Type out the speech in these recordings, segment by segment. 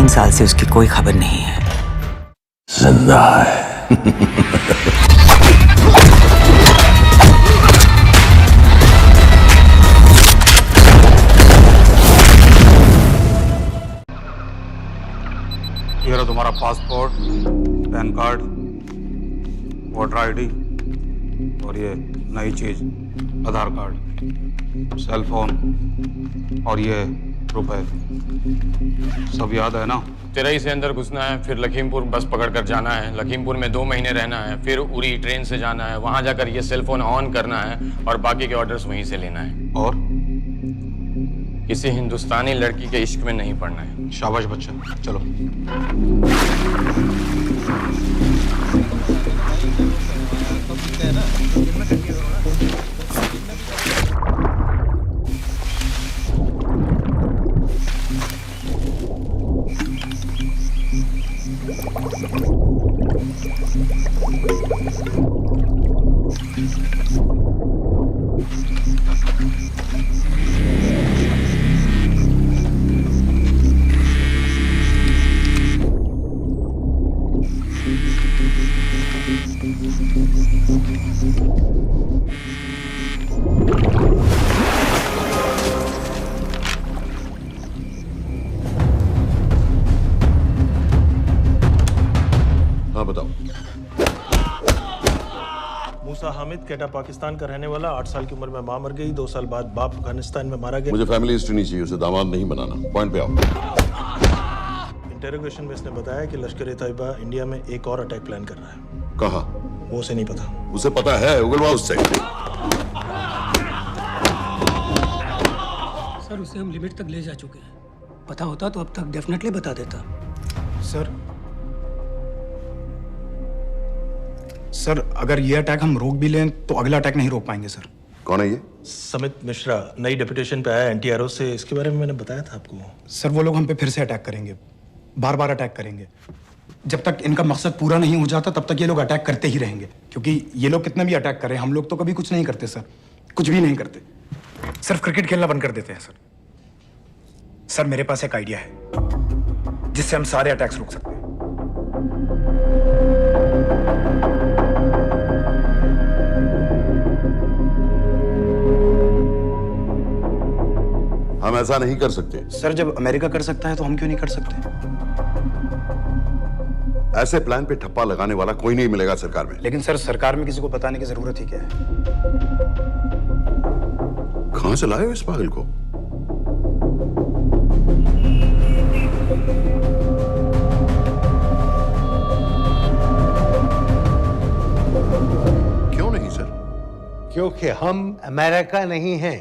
3 साल से उसकी कोई खबर नहीं है। जिंदा है। ये रहा तुम्हारा passport, pan card, voter ID और ये नई चीज आधार कार्ड, सेल फोन और ये रुपए। सब याद है ना? तेरई से अंदर घुसना है, फिर लखीमपुर बस पकड़कर जाना है, लखीमपुर में 2 महीने रहना है, फिर उरी ट्रेन से जाना है, वहां जाकर ये सेल फोन ऑन करना है और बाकी के ऑर्डर्स वहीं से लेना है। और किसी हिंदुस्तानी लड़की के इश्क में नहीं पड़ना है। शाबाश बच्चा, चलो। हाँ बताओ। मूसा हामिद केटा पाकिस्तान का रहने वाला, 8 साल की उम्र में मां मर गई, 2 साल बाद बाप अफगानिस्तान में मारा गया। मुझे फैमिली हिस्ट्री नहीं चाहिए, उसे दामाद नहीं बनाना। पॉइंट पे आओ। इंटेरोगेशन में इसने बताया कि लश्कर-ए-तैयबा इंडिया में एक और अटैक प्लान कर रहा है। कहाँ? वो उसे नहीं पता। उसे पता है, उगलवा उससे। सर उसे हम लिमिट तक ले जा चुके हैं। पता होता तो अब तक डेफिनेटली बता देता। सर अगर ये अटैक हम रोक भी लें तो अगला अटैक नहीं रोक पाएंगे सर। कौन है ये? समित मिश्रा नई डेपुटेशन पे आया एनटीआरओ से। इसके बारे में मैंने बताया था आपको। सर वो लोग हम पे फिर से अटैक करेंगे, बार बार अटैक करेंगे। जब तक इनका मकसद पूरा नहीं हो जाता तब तक ये लोग अटैक करते ही रहेंगे, क्योंकि ये लोग कितना भी अटैक करें हम लोग तो कभी कुछ नहीं करते सर, कुछ भी नहीं करते। सिर्फ क्रिकेट खेलना बंद कर देते हैं सर। सर मेरे पास एक आइडिया है जिससे हम सारे अटैक्स रोक सकते हैं। हम ऐसा नहीं कर सकते। सर जब अमेरिका कर सकता है तो हम क्यों नहीं कर सकते? ऐसे प्लान पे ठप्पा लगाने वाला कोई नहीं मिलेगा सरकार में। लेकिन सर सरकार में किसी को बताने की जरूरत ही क्या है? कहां से लाए हो इस पागल को? क्यों नहीं सर? क्योंकि हम अमेरिका नहीं हैं।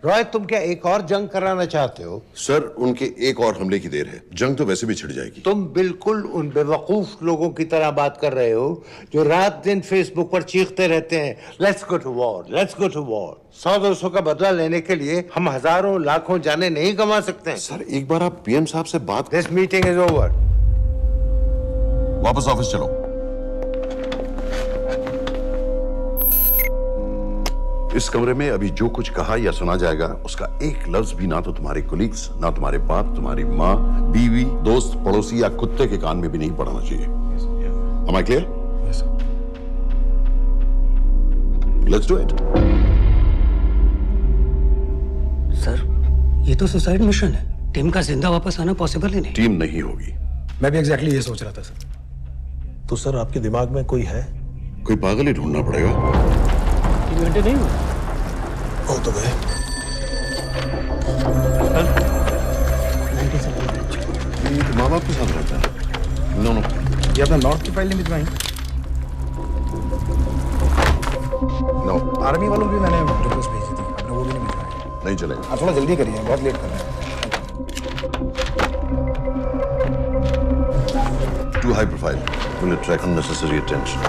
रॉय तुम क्या एक और जंग कराना चाहते हो? सर उनके एक और हमले की देर है, जंग तो वैसे भी छिड़ जाएगी। तुम बिल्कुल उन बेवकूफ लोगों की तरह बात कर रहे हो जो रात दिन फेसबुक पर चीखते रहते हैं let's go to war, let's go to war. 100-200 का बदला लेने के लिए हम हजारों लाखों जाने नहीं कमा सकते हैं। सर एक बार आप पीएम साहब से बात। This meeting is over. वापस ऑफिस चलो। इस कमरे में अभी जो कुछ कहा या सुना जाएगा उसका एक लफ्ज भी ना तो तुम्हारे कोलीग्स, ना तुम्हारे बाप, तुम्हारी माँ, बीवी, दोस्त, पड़ोसी या कुत्ते के कान में भी नहीं पड़ना चाहिए। Am I clear? Yes, sir. Let's do it. Sir ये तो सुसाइड मिशन है। टीम का जिंदा वापस आना पॉसिबल ही नहीं। टीम नहीं होगी। मैं भी एग्जैक्टली ये सोच रहा था सर। तो सर आपके दिमाग में कोई है? कोई पागल ही ढूंढना पड़ेगा। 3 घंटे नहीं हुए। हो तो गए। माँ बाप के साथ रहता है। नो नो, ये अपना नॉर्थ की फाइल नहीं भिजवाई? नो आर्मी वालों की मैंने रिक्वेस्ट भेजी थी, आपने वो भी नहीं भिजवाई। नहीं चलेगा। आप थोड़ा जल्दी करिए, बहुत लेट कर रहे हैं। Too high profile. Will attract unnecessary attention.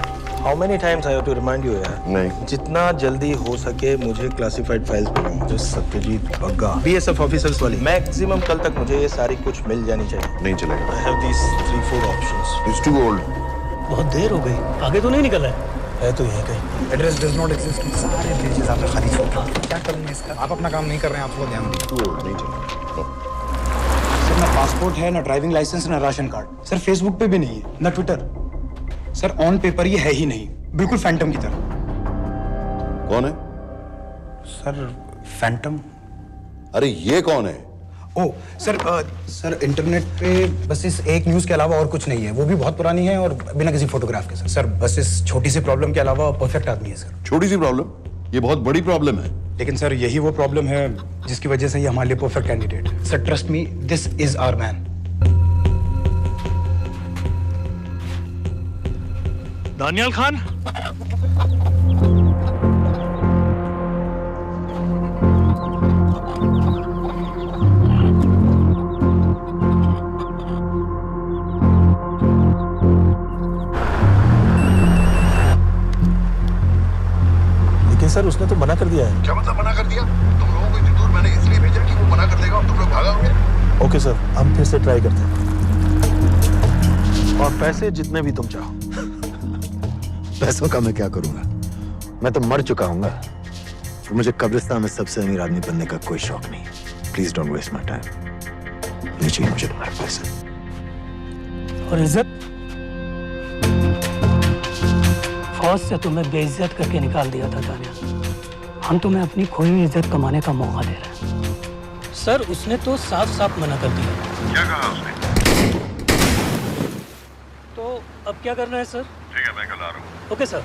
How many times I have to remind you यार? नहीं। जितना जल्दी हो सके मुझे क्लासिफाइड फाइल्स भेजो। जो सत्यजीत बग्गा बीएसएफ ऑफिसर्स वाली। मैक्सिमम कल तक मुझे ये सारी कुछ मिल जानी चाहिए। नहीं चलेगा। I have these 3-4 options. It's too old. बहुत देर हो गई, आगे तो नहीं निकल रहा है तो यहीं कहीं। Address does not exist. सारे पेजेस आपने खाली छोड़ रहे हैं। क्या करूंगा इसका? आप अपना काम नहीं कर रहे हैं, आप थोड़ा ध्यान दीजिए। Too old. नहीं चलेगा। No. सर मैं पासपोर्ट है, ना ड्राइविंग लाइसेंस, ना राशन कार्ड। सर फेसबुक पे भी नहीं है, ना ट्विटर। सर ऑन पेपर ये है ही नहीं, बिल्कुल फैंटम की तरह। कौन है? Sir Phantom? अरे ये कौन है? ओ सर सर इंटरनेट पे बस इस एक न्यूज़ के अलावा और कुछ नहीं है, वो भी बहुत पुरानी है और बिना किसी फोटोग्राफ के। सर बस इस छोटी सी प्रॉब्लम के अलावा परफेक्ट आदमी है सर। छोटी सी प्रॉब्लम? ये बहुत बड़ी प्रॉब्लम है। लेकिन सर यही वो प्रॉब्लम है जिसकी वजह से ये हमारे लिए परफेक्ट कैंडिडेट है। Sir trust me, this is our man. Daniyal Khan, लेकिन सर उसने तो मना कर दिया है। क्या मतलब मना कर दिया? तुम लोगों को इतनी दूर मैंने इसलिए भेजा कि वो मना कर देगा और तुम लोग भागोगे। ओके सर, हम फिर से ट्राई करते हैं। और पैसे जितने भी तुम चाहो। पैसों का मैं क्या करूंगा? मैं तो मर चुका हूंगा। तो मुझे कब्रिस्तान में सबसे अमीर आदमी बनने का कोई शौक नहीं। Please don't waste my time. नहीं चाहिए मुझे तुम्हारे पैसे। और इज्जत? फौज से तुम्हें बेइज्जत करके निकाल दिया था दानियाल। हम तुम्हें अपनी खोई हुई इज्जत कमाने का मौका दे रहे हैं। सर उसने तो साफ साफ मना कर दिया। क्या कहा उसने? तो अब क्या करना है सर? ठीक है, मैं कल आ रहा हूँ। Okay sir.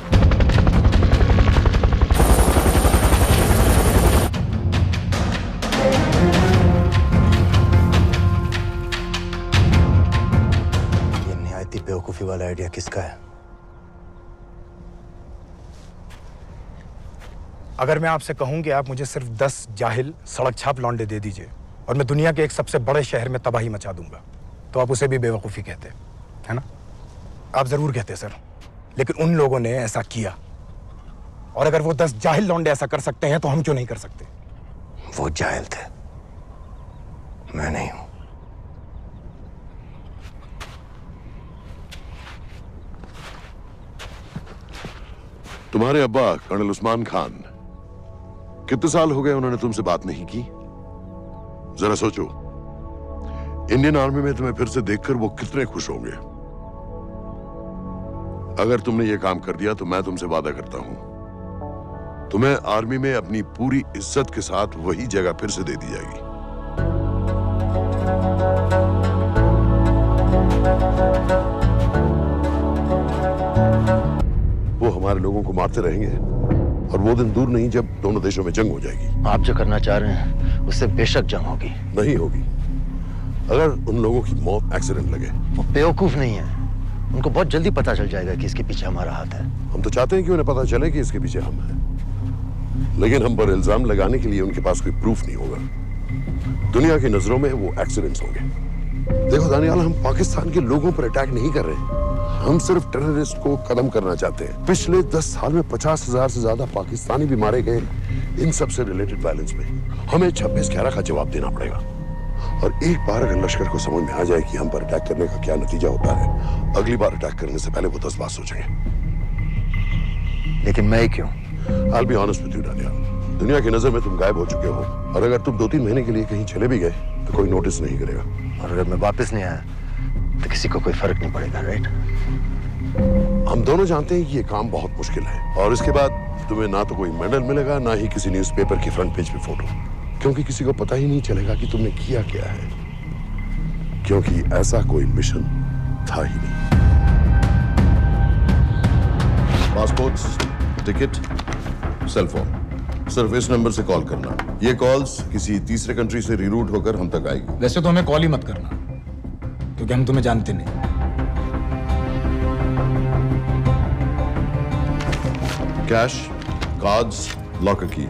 ये निहायती बेवकूफी वाला आइडिया किसका है? अगर मैं आपसे कहूं कि आप मुझे सिर्फ 10 जाहिल सड़क छाप लौंडे दे दीजिए और मैं दुनिया के एक सबसे बड़े शहर में तबाही मचा दूंगा, तो आप उसे भी बेवकूफ़ी कहते, है ना? आप जरूर कहते सर, लेकिन उन लोगों ने ऐसा किया। और अगर वो 10 जाहिल लौंडे ऐसा कर सकते हैं तो हम क्यों नहीं कर सकते? वो जाहिल थे, मैं नहीं हूं। तुम्हारे अब्बा कर्नल उस्मान खान, कितने साल हो गए उन्होंने तुमसे बात नहीं की? जरा सोचो, इंडियन आर्मी में तुम्हें फिर से देखकर वो कितने खुश होंगे। अगर तुमने ये काम कर दिया तो मैं तुमसे वादा करता हूं, तुम्हें आर्मी में अपनी पूरी इज्जत के साथ वही जगह फिर से दे दी जाएगी। वो हमारे लोगों को मारते रहेंगे और वो दिन दूर नहीं जब दोनों देशों में जंग हो जाएगी। आप जो करना चाह रहे हैं उससे बेशक जंग होगी। नहीं होगी। अगर उन लोगों की मौत एक्सीडेंट लगे। वो बेवकूफ नहीं है, उनको बहुत जल्दी पता चल जाएगा कि इसके पीछे हमारा हाथ है। हम तो चाहते हैं कि उन्हें पता चले कि इसके पीछे हम हैं, लेकिन हम पर इल्जाम लगाने के लिए उनके पास कोई प्रूफ नहीं होगा। दुनिया की नजरों में वो एक्सीडेंट्स होंगे। देखो दानियाल, हम पाकिस्तान के लोगों पर अटैक नहीं कर रहे, हम सिर्फ टेररिस्ट को खत्म करना चाहते हैं। पिछले 10 साल में 50,000 से ज्यादा पाकिस्तानी भी मारे गए इन सब से रिलेटेड वायलेंस में। हमें 26/11 का जवाब देना पड़ेगा। और एक बार अगर लश्कर को समझ में आ जाए कि हम पर अटैक करने का क्या नतीजा होता है, अगली बार अटैक करने से पहले वो 10 बार सोचेंगे। लेकिन मैं क्यों? I'll be honest with you, Daniyal, दुनिया की नजर में तुम गायब हो चुके हो, और अगर तुम 2-3 महीने के लिए कहीं चले भी गए तो कोई नोटिस नहीं करेगा। और अगर मैं वापस नहीं आया तो किसी को कोई फर्क नहीं पड़ेगा, राइट? हम दोनों जानते हैं कि ये काम बहुत मुश्किल है, और इसके बाद तुम्हें ना तो कोई मेडल मिलेगा, ना ही किसी न्यूज़पेपर की फ्रंट पेज पे फोटो, क्योंकि किसी को पता ही नहीं चलेगा कि तुमने किया क्या है, क्योंकि ऐसा कोई मिशन था ही नहीं। पासपोर्ट्स, टिकट, सेलफोन, सिर्फ इस नंबर से कॉल करना। ये कॉल्स किसी तीसरे कंट्री से रीरूट होकर हम तक आएगी। वैसे तो हमें कॉल ही मत करना, क्योंकि हम तुम्हें जानते नहीं। कैश, कार्ड्स, लॉकर की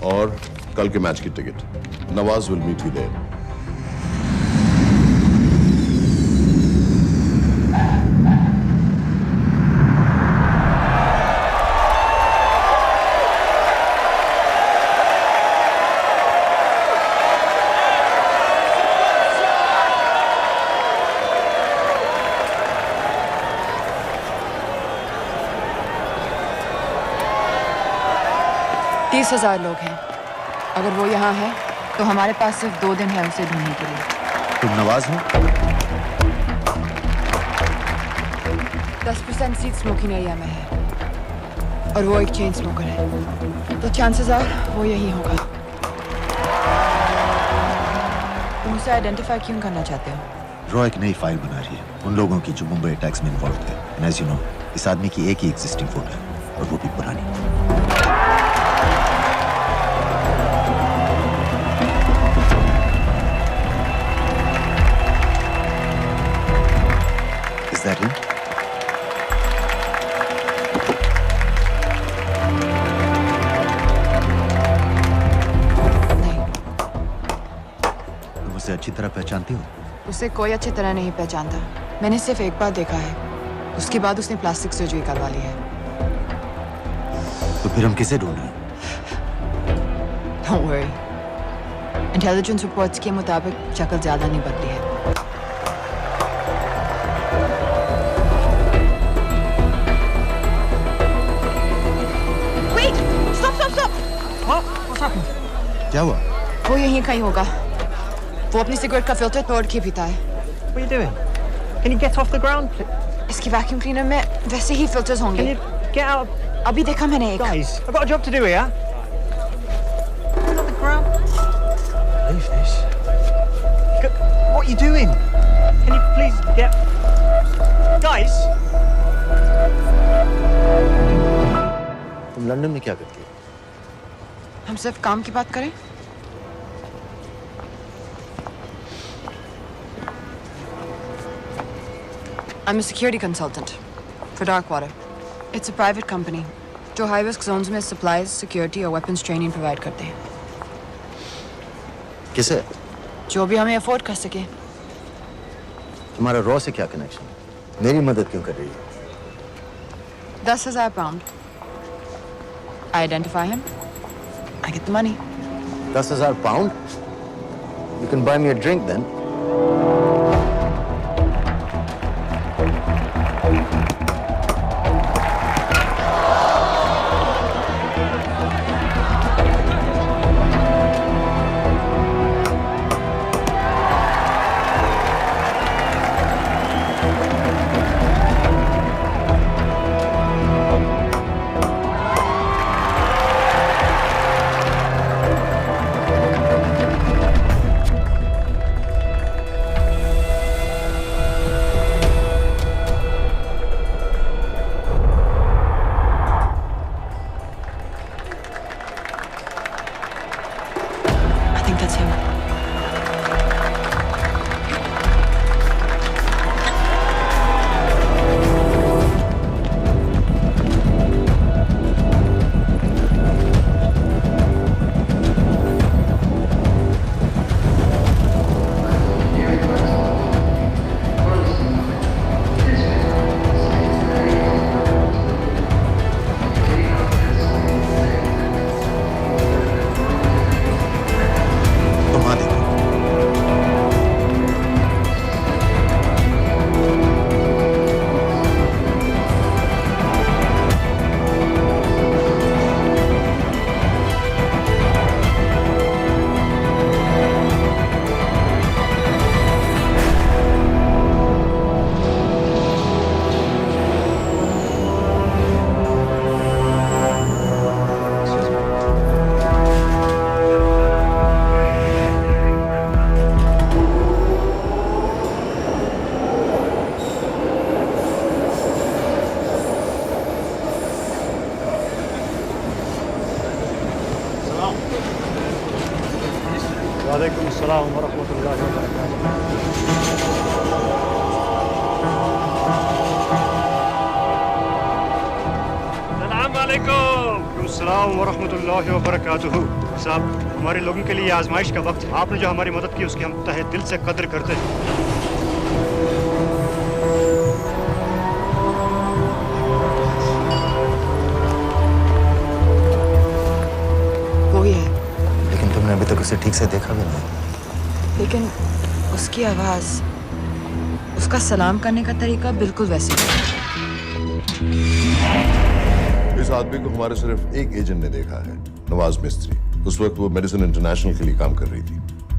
और कल के मैच की ticket. Nawaz will meet you there. तीस 30,000 लोग हैं। अगर वो यहाँ है तो हमारे पास सिर्फ 2 दिन है उसे ढूंढने के लिए। तुम नवाज हो? 10% सीट स्मोकिंग एरिया में है और वो एक चेन स्मोकर है, तो चांसेस आर वो यही होगा। तुम उसे आइडेंटिफाई क्यों करना चाहते हो? रॉ एक नई फाइल बना रही है उन लोगों की जो मुंबई अटैक्स में इन्वॉल्व थे। एंड एज यू नो, इस आदमी की एक ही एग्जिस्टिंग फोटो है और वो भी पुरानी। Is that him? नहीं, तुम उसे अच्छी तरह पहचानती हो? उसे कोई अच्छी तरह नहीं पहचानता। मैंने सिर्फ एक बार देखा है, उसके बाद उसने प्लास्टिक सर्जरी करवा ली है। तो फिर हम किसे ढूंढें? Don't worry. इंटेलिजेंस रिपोर्ट्स के मुताबिक शक्ल ज्यादा नहीं बदली है। Wait! Stop! Stop! Stop! क्या हुआ? वो यहीं कहीं होगा। वो अपनी सिगरेट का फिल्टर तोड़ के पीता है। What are you doing? Can you get off the ground, please? इसकी वैक्यूम क्लीनर में वैसे ही फिल्टर्स Can होंगे। you get out? अभी देखा मैंने एक। Guys, I've got a job to do here. Get off the ground. Leave this. What are you doing? Can you please get... Guys! तुम London में क्या करती हो? हम सिर्फ काम की बात करें? I'm a security consultant for Darkwater. It's a private company जो high risk zones में supplies, security और weapons training provide करते हैं। किसे? जो भी हमें afford कर सके। तुम्हारा रॉ से क्या कनेक्शन? मेरी मदद क्यों कर रही है? 10,000 pound. I identify him. I get the money. 10,000 pound? You can buy me a drink then. I think that's him. घुमा दे। वालेकुम अस्सलाम वरहमतुल्लाहि वबरकातुहू। अस्सलाम वालेकुम। अस्सलाम वरहमतुल्लाहि वबरकातुहू। साहब, हमारे लोगों के लिए आजमाइश का वक्त है। आपने जो हमारी मदद की उसकी हम तहे दिल से कद्र करते हैं। वो ही है, लेकिन तुमने अभी तक उसे ठीक से देखा भी नहीं। लेकिन उसकी आवाज, उसका सलाम करने का तरीका बिल्कुल वैसे ही है। इस आदमी को हमारे सिर्फ एक एजेंट ने देखा है, नवाज मिस्त्री। उस वक्त वो मेडिसिन इंटरनेशनल के लिए काम कर रही थी।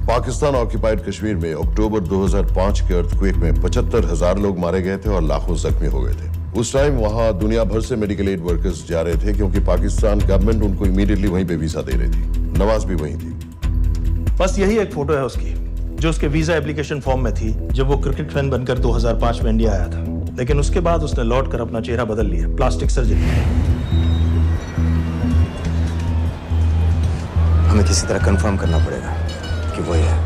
पाकिस्तान ऑक्यूपाइड कश्मीर में अक्टूबर 2005 के अर्थक्वेक में 75,000 लोग मारे गए थे और लाखों जख्मी हो गए थे। उस टाइम वहां दुनिया भर से मेडिकल एड वर्कर्स जा रहे थे क्योंकि पाकिस्तान गवर्नमेंट उनको इमीडिएटली वहीं पे वीजा दे रही थी। नवाज भी वहीं थी। बस यही एक फोटो है उसकी, जो उसके वीजा एप्लीकेशन फॉर्म में थी जब वो क्रिकेट फैन बनकर 2005 में इंडिया आया था। लेकिन उसके बाद उसने लौट कर अपना चेहरा बदल लिया, प्लास्टिक सर्जरी। हमें किसी तरह कंफर्म करना पड़ेगा कि वही है।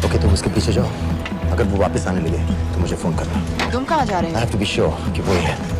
ओके, तुम उसके पीछे जाओ। अगर वो वापस आने लगे तो मुझे फोन करना। तुम कहाँ जा रहे I हो? have to be sure कि वही है।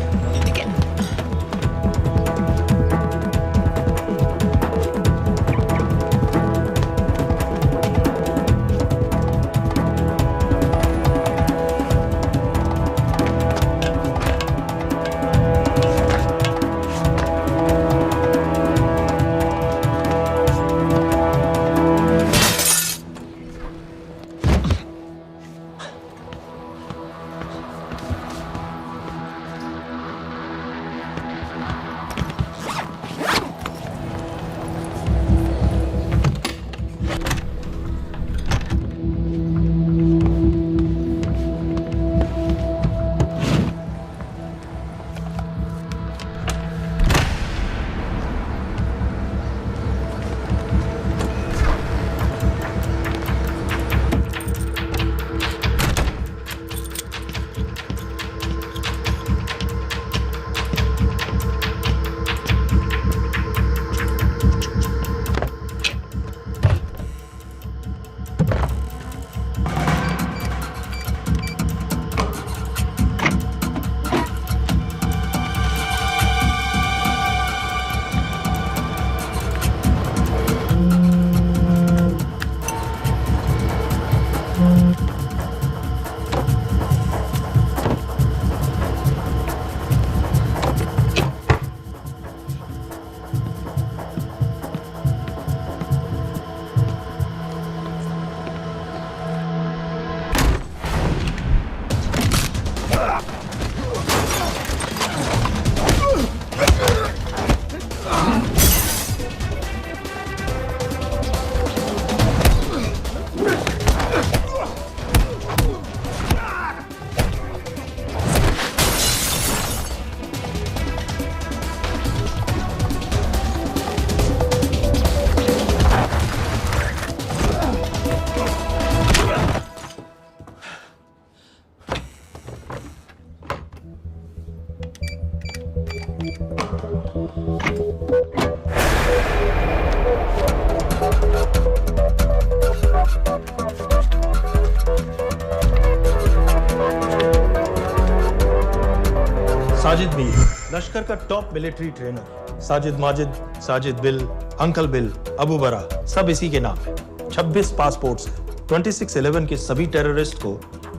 साजिद मीर, लश्कर का top military trainer. Sajid Majid, Sajid bill, uncle bill, Abu बरा, सब इसी के नाम है। 26 पासपोर्ट्स हैं। 26/11 के सभी टेररिस्ट को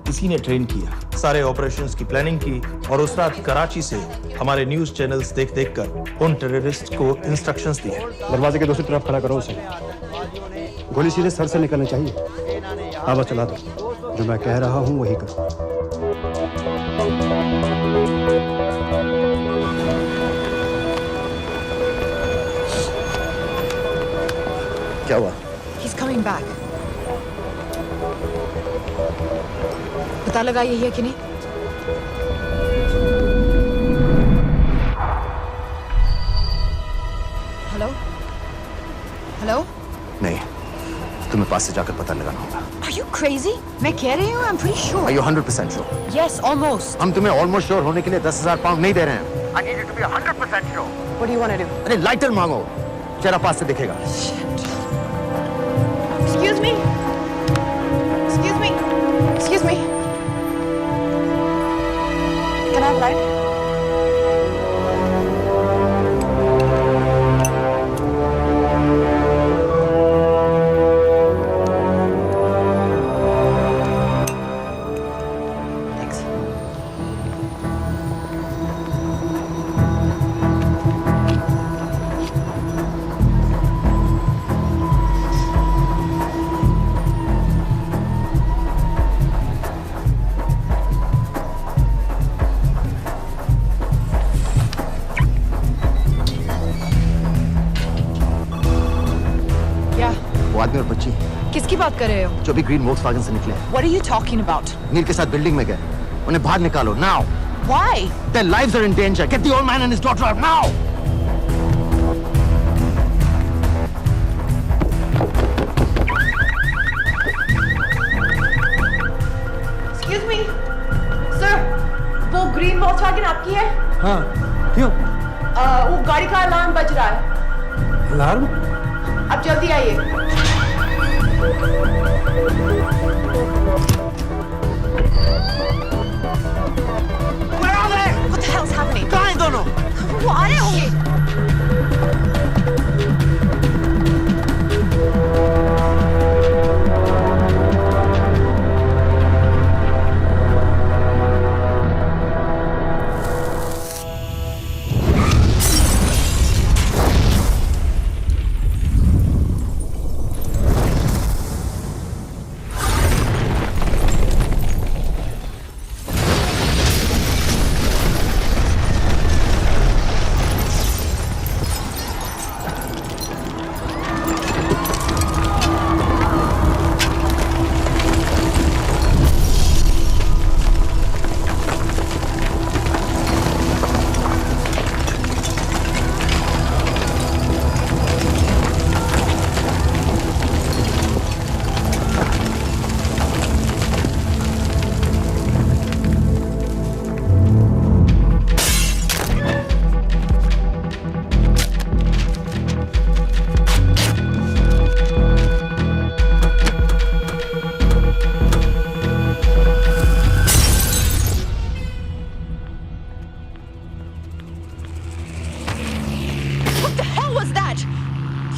इसी ने ट्रेन किया। सारे ऑपरेशंस की प्लानिंग की और उस रात कराची से हमारे न्यूज चैनल्स देख देख कर उन टेररिस्ट को इंस्ट्रक्शंस दिए। दरवाजे के दूसरी तरफ खड़ा करो उसे। गोली सीधे सर से निकलनी चाहिए। आवाज चला दो। जो मैं कह रहा हूँ वही कर। क्या हुआ? He's coming back. पता लगा यही है कि नहीं? हेलो? हेलो? नहीं, तुम्हें पास से जाकर पता लगाना होगा। Are you crazy? मैं कह रही हूँ, I'm pretty sure. Are you 100% sure? Yes, almost. हम तुम्हें ऑलमोस्ट श्योर होने के लिए 10,000 पाउंड नहीं दे रहे हैं। I need you to be 100% sure. What do you want to do? अरे लाइटर मांगो, जरा पास से दिखेगा। Excuse me. Excuse me. Excuse me. Can I have light? Thanks. वो आदमी और बच्ची किसकी बात कर रहे हो? जो भी ग्रीन वोक्सवैगन से निकले। What are you talking about? नील के साथ बिल्डिंग में गए, उन्हें बाहर निकालो now. Why? Their lives are in danger. Get the old man and his daughter out now. Excuse me, sir. वो ग्रीन वोक्सवैगन आपकी है? हाँ, क्यों? वो गाड़ी का अलार्म बज रहा है। अलार्म? अब जल्दी आइए। Where are they? What the hell's happening? कहाँ हैं दोनों? वो आ रहे होंगे।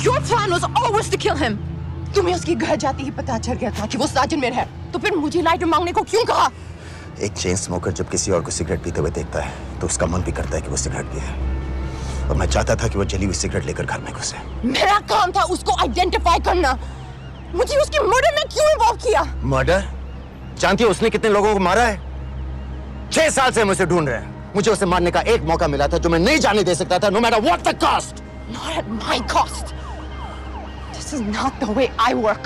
Your plan was always to kill him. तुम्हें उसके घर जाते ही पता चल गया था कि वो साजिद में है, तो फिर मुझे लाइटर मांगने को क्यों कहा? एक चेन स्मोकर जब किसी और को सिगरेट पीते हुए देखता है तो उसका मन भी करता है कि वो सिगरेट पिए, और मैं चाहता था कि वो जली हुई सिगरेट लेकर घर में घुसे। मेरा काम था उसको आइडेंटिफाई करना। मुझे उसके मर्डर में क्यों इन्वॉल्व किया? मर्डर? जानती हो उसने कितने लोगों को मारा है? 6 साल से हम उसे ढूंढ रहे हैं। मुझे उसे मारने का एक मौका मिला था जो मैं नहीं जाने दे सकता था, no matter what the cost. Not at my cost. This is not the way I work.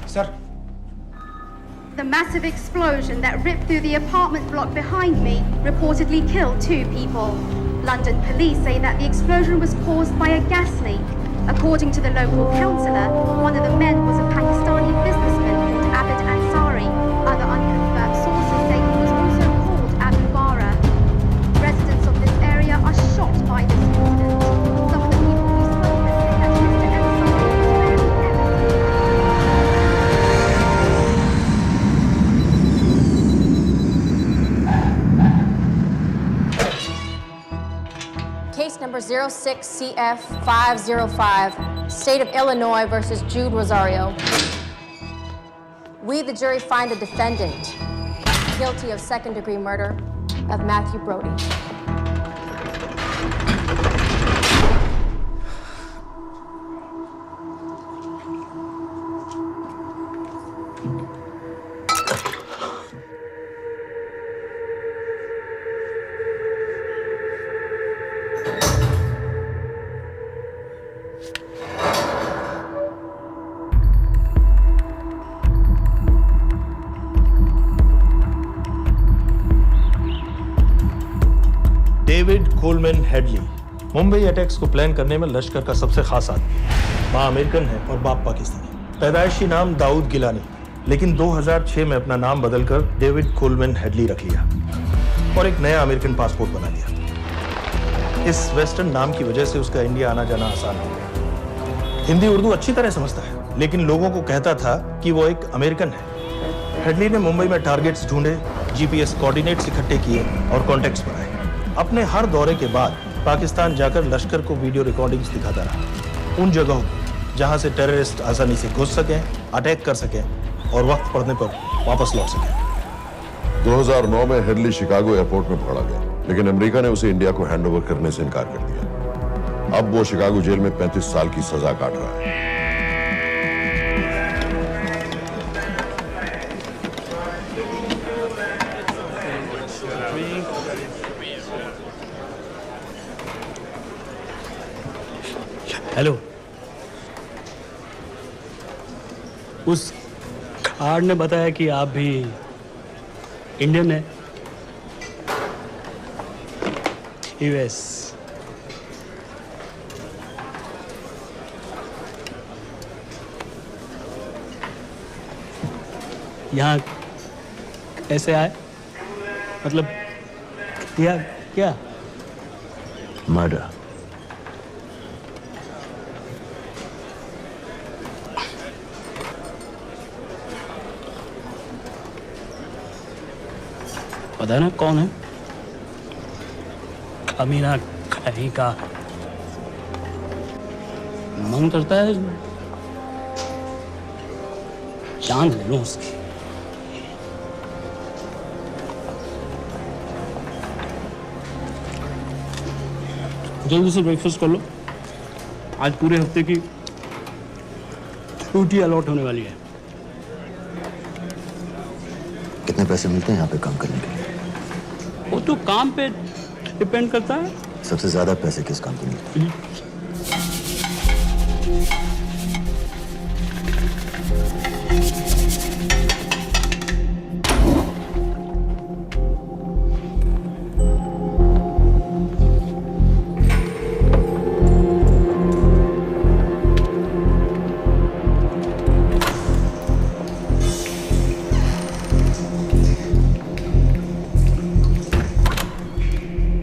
Sir. The massive explosion that ripped through the apartment block behind me reportedly killed 2 people. London police say that the explosion was caused by a gas leak. According to the local councillor, one of the men was a Pakistani businessman called Abid Ansari. Other unconfirmed sources say he was also called Abu Bara. Residents of this area are shocked by this incident. Some of the people we spoke with say that Mr. Ansari was very Case number 06CF505, State of Illinois versus Jude Rosario. We, the jury, find the defendant guilty of second-degree murder of Matthew Brody. David Coleman Headley Mumbai attacks को plan करने में लश्कर का सबसे खास आदमी। माँ American है और बाप पाकिस्तानी। पैदाइशी नाम दाऊद गिलानी, लेकिन 2006 में अपना नाम बदलकर डेविड कोलमैन हेडली रख लिया और एक नया अमेरिकन पासपोर्ट बना लिया। इस वेस्टर्न नाम की वजह से उसका इंडिया आना जाना आसान हो गया। हिंदी उर्दू अच्छी तरह समझता है, लेकिन लोगों को कहता था कि वो एक अमेरिकन है। हेडली ने मुंबई में टारगेट्स ढूंढे, जीपीएस कोऑर्डिनेट्स इकट्ठे किए और कॉन्टेक्ट्स बनाए। अपने हर दौरे के बाद पाकिस्तान जाकर लश्कर को वीडियो रिकॉर्डिंग्स दिखाता रहा, उन जगहों जहां से टेररिस्ट आसानी से घुस सकें, अटैक कर सकें और वक्त पड़ने पर वापस लौट सकें। 2009 में हेडली शिकागो एयरपोर्ट में पकड़ा गया, लेकिन अमेरिका ने उसे इंडिया को हैंडओवर करने से इनकार कर दिया। अब वो शिकागो जेल में 35 साल की सजा काट रहा है। हेलो, उस कार्ड ने बताया कि आप भी इंडियन है। यूएस। यहाँ कैसे आए? मतलब क्या क्या? मर्डर। पता है ना कौन है? कमीना कहीं का। मन करता है जान ले लूं उसकी। जल्दी से ब्रेकफास्ट कर लो, आज पूरे हफ्ते की छुट्टी अलॉट होने वाली है। कितने पैसे मिलते हैं यहाँ पे काम करने के लिए? वो तो काम पे डिपेंड करता है। सबसे ज्यादा पैसे किस काम पे मिलते हैं?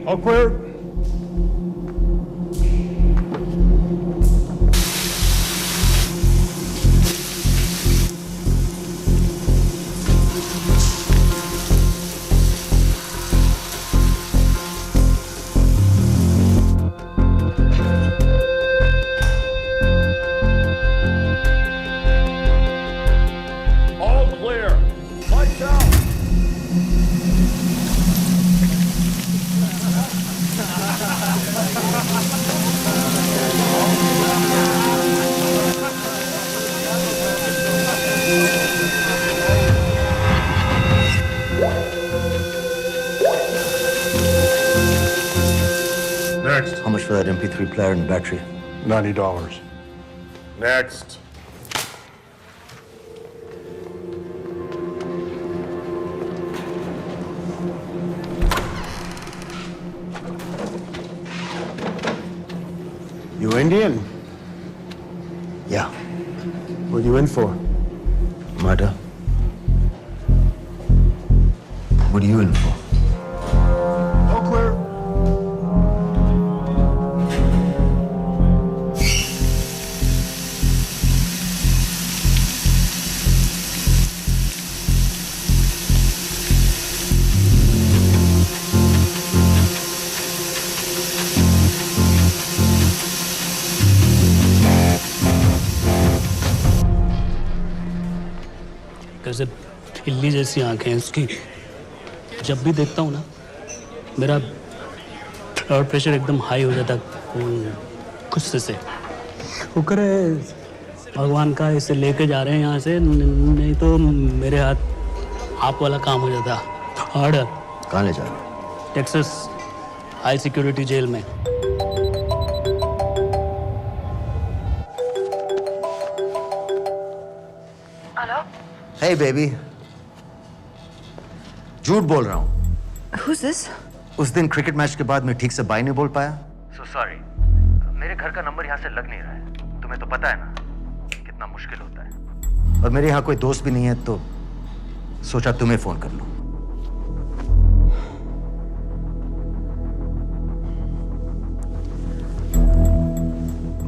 All clear. All clear. Lights out. Next. How much for that MP3 player and battery? $90. Next. You Indian? Yeah. What are you in for? Murder. What are you in for? All clear. कैसे बिल्ली जैसी आंखें हैं उसकी। जब भी देखता हूँ ना, मेरा ब्लड प्रेशर एकदम हाई हो जाता गुस्से से। शुक्र है भगवान का इसे लेके जा रहे हैं यहाँ से, नहीं तो मेरे हाथ आप वाला काम हो जाता। ऑर्डर। कहाँ ले जा रहे हो? टेक्सास हाई सिक्योरिटी जेल में। Hey baby. झूठ बोल रहा हूँ। Who's this? उस दिन क्रिकेट मैच के बाद मैं ठीक से बाय नहीं बोल पाया। So sorry. मेरे घर का नंबर यहाँ से लग नहीं रहा है। तुम्हें तो पता है ना कितना मुश्किल होता है। और मेरे यहाँ कोई दोस्त भी नहीं है, तो सोचा तुम्हें फोन कर लूं।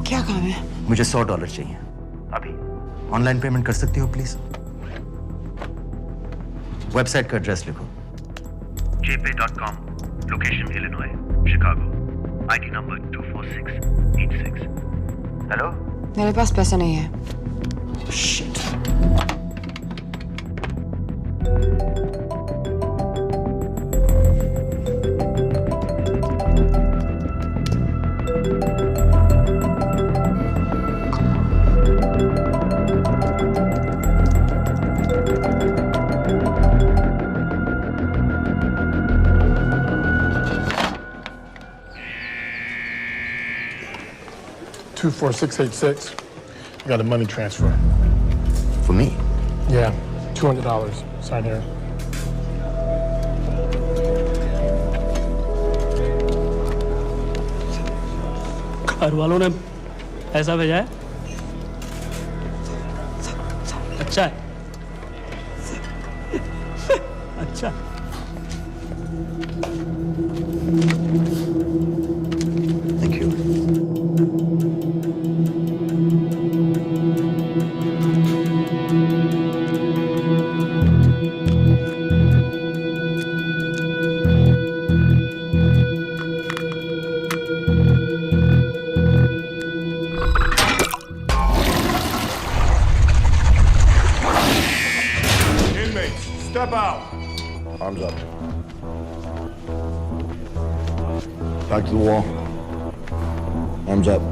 क्या काम है? मुझे $100 चाहिए अभी। ऑनलाइन पेमेंट कर सकती हो प्लीज? वेबसाइट का एड्रेस लिखो। jpay.com, location Illinois, Chicago, ID number 24686। Hello? मेरे पास पैसा नहीं है। Shit. 24686. I got a money transfer. For me? Yeah, $200. Sign here. घर वालों ने ऐसा भेजा है? अच्छा है। अच्छा। Thank you. Inmates, step out. Arms up. Back to the wall. Arms up.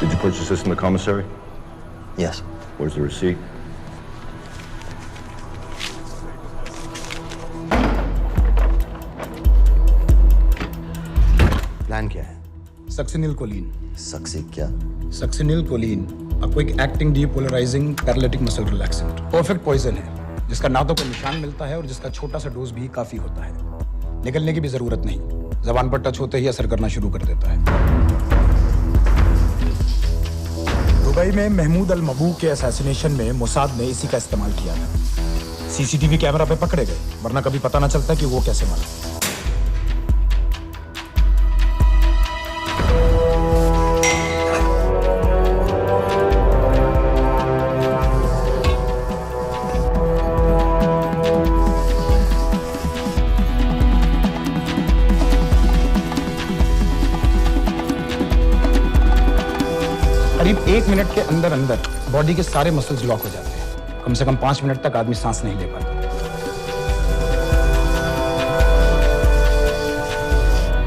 Did you purchase this in the commissary? Yes. Where's the receipt? Plan क्या है? Succinyl choline. सक्सी क्या? Succinyl choline, a quick acting depolarizing paralytic muscle relaxant। Perfect poison है, जिसका ना तो कोई निशान मिलता है और जिसका छोटा सा डोज भी काफी होता है। निकलने की भी जरूरत नहीं, जबान पर टच होते ही असर करना शुरू कर देता है। दुबई में महमूद अल मबू के असैसिनेशन में मोसाद ने इसी का इस्तेमाल किया था। सीसीटीवी कैमरा पे पकड़े गए, वरना कभी पता ना चलता कि वो कैसे मरा। करीब 1 मिनट के अंदर अंदर बॉडी के सारे मसल्स लॉक हो जाते हैं। कम से कम 5 मिनट तक आदमी सांस नहीं ले पाता।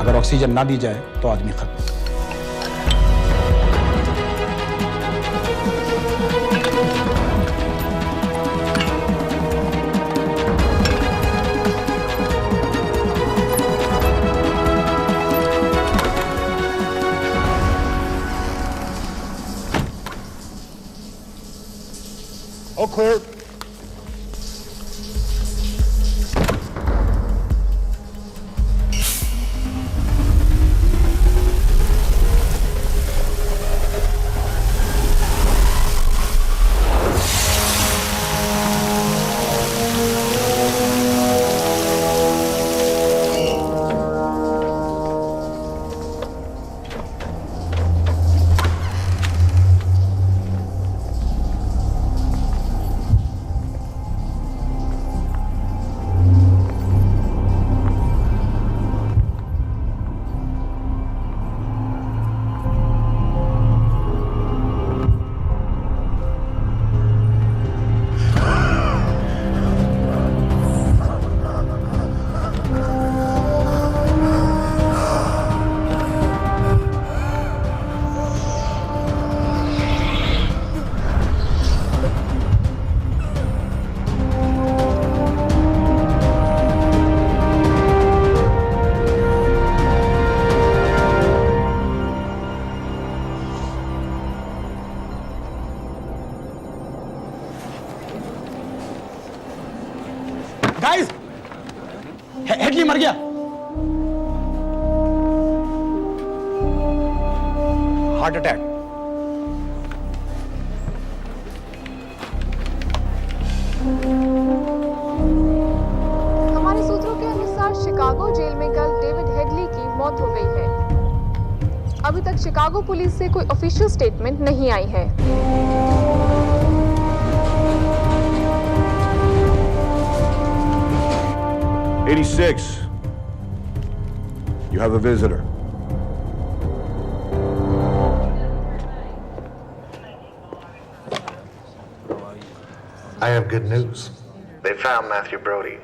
अगर ऑक्सीजन ना दी जाए तो आदमी खत्म। All clear. गाइस, हेडली मर गया। Heart attack. हमारे सूत्रों के अनुसार शिकागो जेल में कल डेविड हेडली की मौत हो गई है। अभी तक शिकागो पुलिस से कोई ऑफिशियल स्टेटमेंट नहीं आई है। 86. You have a visitor. I have good news. They found Matthew Brody.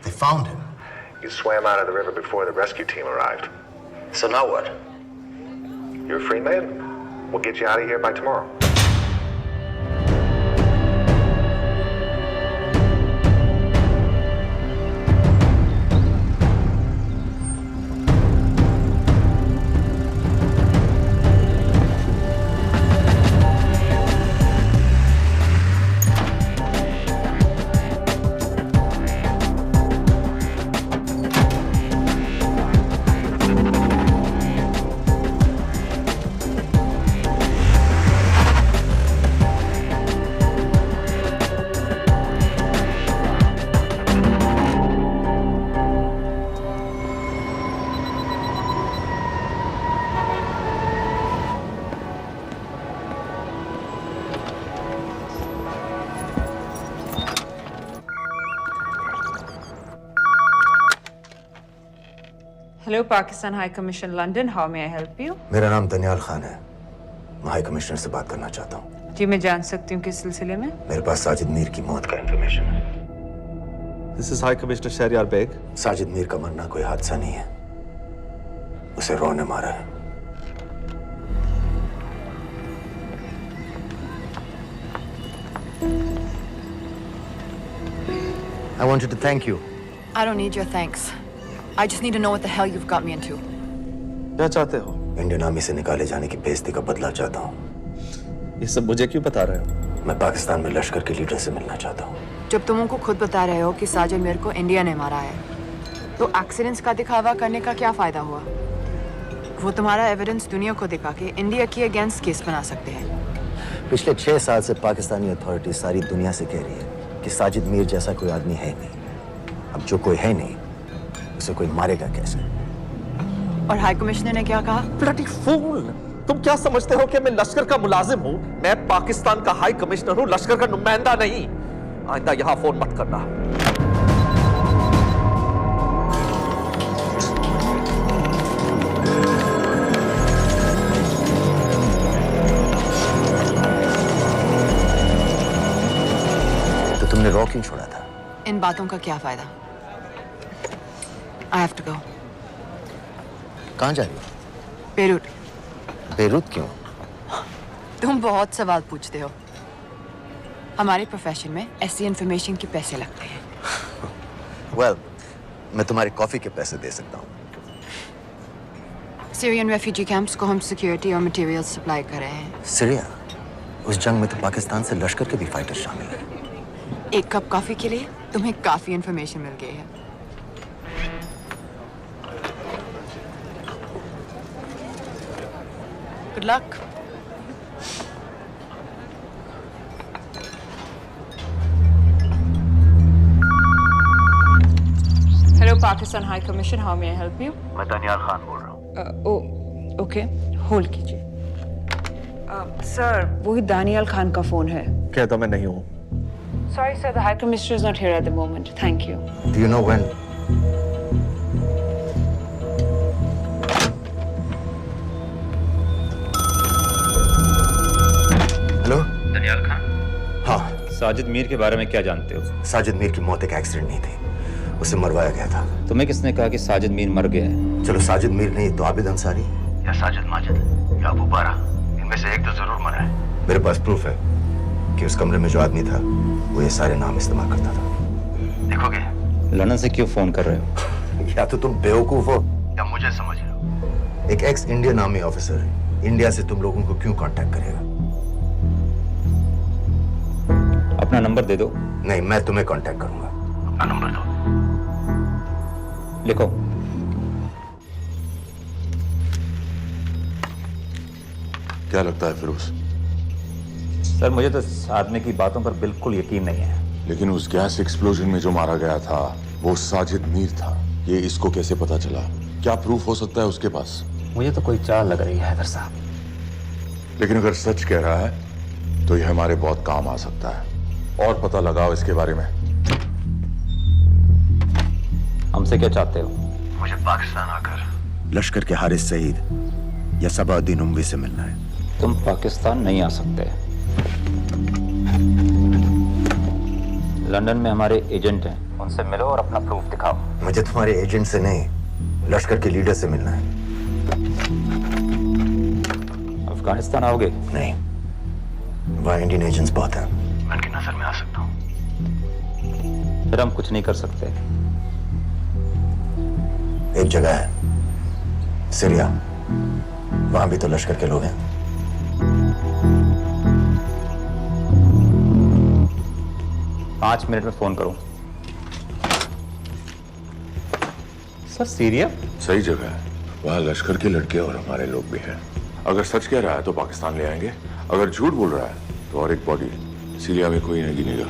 They found him? He swam out of the river before the rescue team arrived. So now what? You're a free man. We'll get you out of here by tomorrow. Hello, Pakistan High Commission, London. How may I help you? मेरा नाम दनियाल खान है। मैं high commissioner से बात करना चाहता हूँ। जी, मैं जान सकती हूँ किस सिलसिले में? मेरे पास साजिद मीर की मौत का इंफॉर्मेशन है। This is High Commissioner Shahryar Beg. Sajid Mir का मरना कोई हादसा नहीं है, उसे रॉ ने मारा है। I wanted to thank you. I don't need your thanks. I just need to know what the hell you've got me into. क्या चाहते हो? इंडियन आर्मी से निकाले जाने की बेइज्जती का बदला चाहता हूँ। ये सब मुझे क्यों बता रहे हो? मैं पाकिस्तान में लश्कर के लीडर से मिलना चाहता हूँ। जब तुम उनको खुद बता रहे हो कि साजिद मीर को इंडिया ने मारा है, तो एक्सीडेंट्स का दिखावा करने का क्या फायदा हुआ? वो तुम्हारा एविडेंस दुनिया को दिखा के इंडिया की अगेंस्ट केस बना सकते हैं। पिछले 6 साल से पाकिस्तानी अथॉरिटी सारी दुनिया से कह रही है कि साजिद मीर जैसा कोई आदमी है नहीं। अब जो कोई है नहीं, उसे कोई मारेगा कैसे? और हाई कमिश्नर ने क्या कहा? Bloody fool! तुम क्या समझते हो कि मैं लश्कर का मुलाजिम हूँ? मैं पाकिस्तान का हाई कमिश्नर हूँ, लश्कर का नुमाइंदा नहीं। आइंदा यहाँ फोन मत करना। तो तुमने रॉ क्यों छोड़ा था? इन बातों का क्या फायदा? I have to go. कहाँ जा रही हो? बेरूट। बेरूत क्यों? तुम बहुत सवाल पूछते हो। हमारे प्रोफेशन में ऐसी इंफॉर्मेशन के पैसे लगते हैं। Well, मैं तुम्हारी कॉफी के पैसे दे सकता हूँ। सीरियन रेफ्यूजी कैंप्स को हम सिक्योरिटी और मटेरियल सप्लाई कर रहे हैं। सीरिया? उस जंग में तो पाकिस्तान से लश्कर के भी फाइटर शामिल हैं। एक कप कॉफी के लिए तुम्हें काफी इंफॉर्मेशन मिल गई है। Good luck. Hello, Pakistan High Commission. How may I help you? मैं दनियाल खान बोल रहा हूँ। Okay. Hold कीजिए। Sir, वही दानियाल खान का फोन है। कहता मैं नहीं हूँ। Sorry, sir. The High Commissioner is not here at the moment. Thank you. Do you know when? Hello? Daniyal Khan. हाँ। साजिद मीर के बारे में क्या जानते हो? साजिद मीर की मौत एक एक्सीडेंट नहीं थी, उसे मरवाया गया था। तुम्हें किसने कहा कि साजिद मीर मर गया है? चलो साजिद मीर नहीं तो आबिद अंसारी या साजिद माजिद या अबू बारा, इनमें से एक तो जरूर मरा है। मेरे पास प्रूफ है कि उस कमरे में जो आदमी था वो ये सारे नाम इस्तेमाल करता था। देखोगे? लंदन से क्यों फोन कर रहे हो? या तो तुम बेवकूफ हो या मुझे समझ रहे हो। एक x Indian army officer India से तुम लोगों को क्यों कांटेक्ट करेगा? अपना नंबर दे दो। नहीं, मैं तुम्हें कांटेक्ट करूंगा। अपना नंबर दो। लिखो। क्या लगता है फिरोज? सर, मुझे तो इस आदमी की बातों पर बिल्कुल यकीन नहीं है। लेकिन उस गैस एक्सप्लोजन में जो मारा गया था वो साजिद मीर था। ये इसको कैसे पता चला? क्या प्रूफ हो सकता है उसके पास? मुझे तो कोई चाल लग रही है हैदर साहब। लेकिन अगर सच कह रहा है तो ये हमारे बहुत काम आ सकता है। और पता लगाओ इसके बारे में। हमसे क्या चाहते हो? मुझे पाकिस्तान आकर लश्कर के हारिस सईद या सबाउद्दीन उमवी से मिलना है। तुम पाकिस्तान नहीं आ सकते। लंदन में हमारे एजेंट हैं, उनसे मिलो और अपना प्रूफ दिखाओ। मुझे तुम्हारे एजेंट से नहीं, लश्कर के लीडर से मिलना है। अफगानिस्तान आओगे? नहीं, वहाँ इंडियन एजेंट्स बहुत हैं। मैं उनकी नजर में आ सकता हूँ। फिर हम कुछ नहीं कर सकते। एक जगह है सीरिया, वहां भी तो लश्कर के लोग हैं। पाँच मिनट में फोन करूं। सर, सीरिया सही जगह है। वहाँ लश्कर के लड़के और हमारे लोग भी हैं। अगर सच कह रहा है तो पाकिस्तान ले आएंगे, अगर झूठ बोल रहा है तो और एक बॉडी सीरिया में कोई नहीं गिनेगा।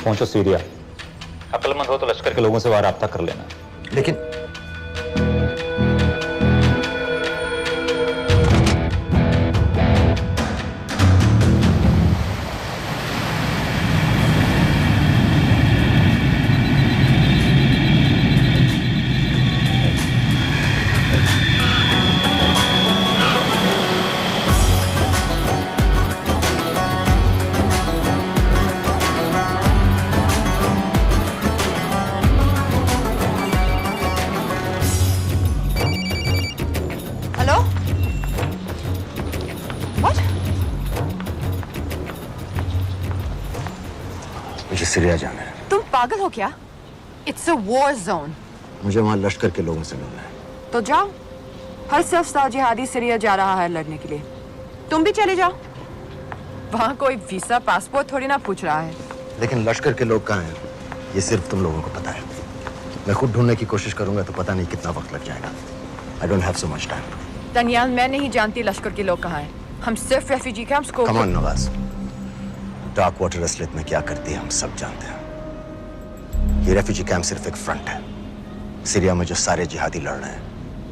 पहुंचो सीरिया। अक्लमंद हो तो लश्कर के लोगों से वहां राब्ता कर लेना। लेकिन मुझे सीरिया जाना है। तुम पागल हो क्या? It's a war zone. मुझे वहाँ लश्कर के लोगों से मिलना है। तो जाओ। हर सफ़ जिहादी सीरिया जा रहा है लड़ने के लिए। तुम भी चले जाओ। वहाँ कोई वीसा पासपोर्ट थोड़ी ना पूछ रहा है। लेकिन लश्कर के लोग कहाँ हैं? ये सिर्फ तुम लोगों को पता है। मैं खुद ढूंढने की कोशिश करूंगा तो पता नहीं कितना वक्त लग जाएगा। I don't have so much time. Daniyal, मैं नहीं जानती लश्कर के लोग कहाँ हैं। हम सिर्फ रेफ्यूजी कैंप्स को। Come on, Nawaz. Dark water असलियत में क्या करती है हम सब जानते हैं। ये रेफ्यूजी कैंप सिर्फ एक फ्रंट है। सीरिया में जो सारे जिहादी लड़ रहे हैं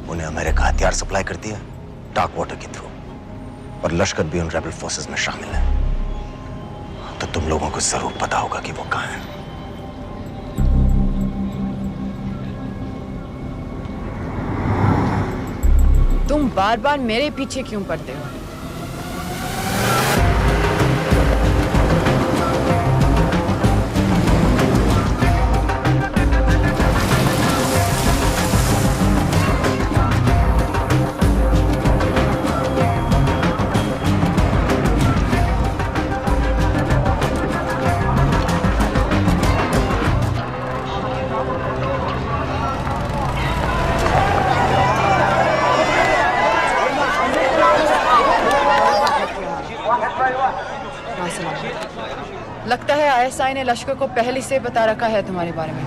उन्हें अमेरिका हथियार सप्लाई करती है डार्क वाटर के थ्रू, और लश्कर भी उन रेबल फोर्सेस में शामिल है। तो तुम लोगों को जरूर पता होगा कि वो कहाँ है। तुम बार बार मेरे पीछे क्यों पड़ते हो? लगता है आईएसआई ने लश्कर को पहले से बता रखा है तुम्हारे बारे में।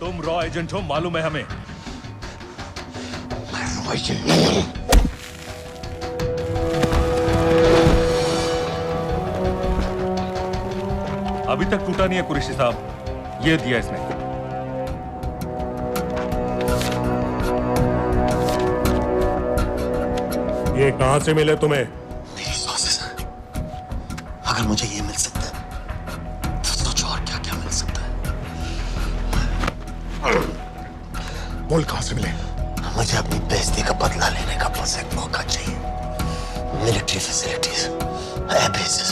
तुम रॉ एजेंट हो, मालूम है हमें। मैं रॉ एजेंट नहीं हूं। अभी तक टूटा नहीं है कुरैशी साहब। ये दिया इसने। ये कहां से मिले तुम्हें? मेरी सॉसेस। अगर मुझे ये मिल सकता है तो सोचो और क्या क्या मिल सकता है। बोल कहां से मिले? मुझे अपनी बेइज्जती का बदला लेने का बस एक मौका चाहिए। मिलिट्री फैसिलिटीज, एयरबेसेस,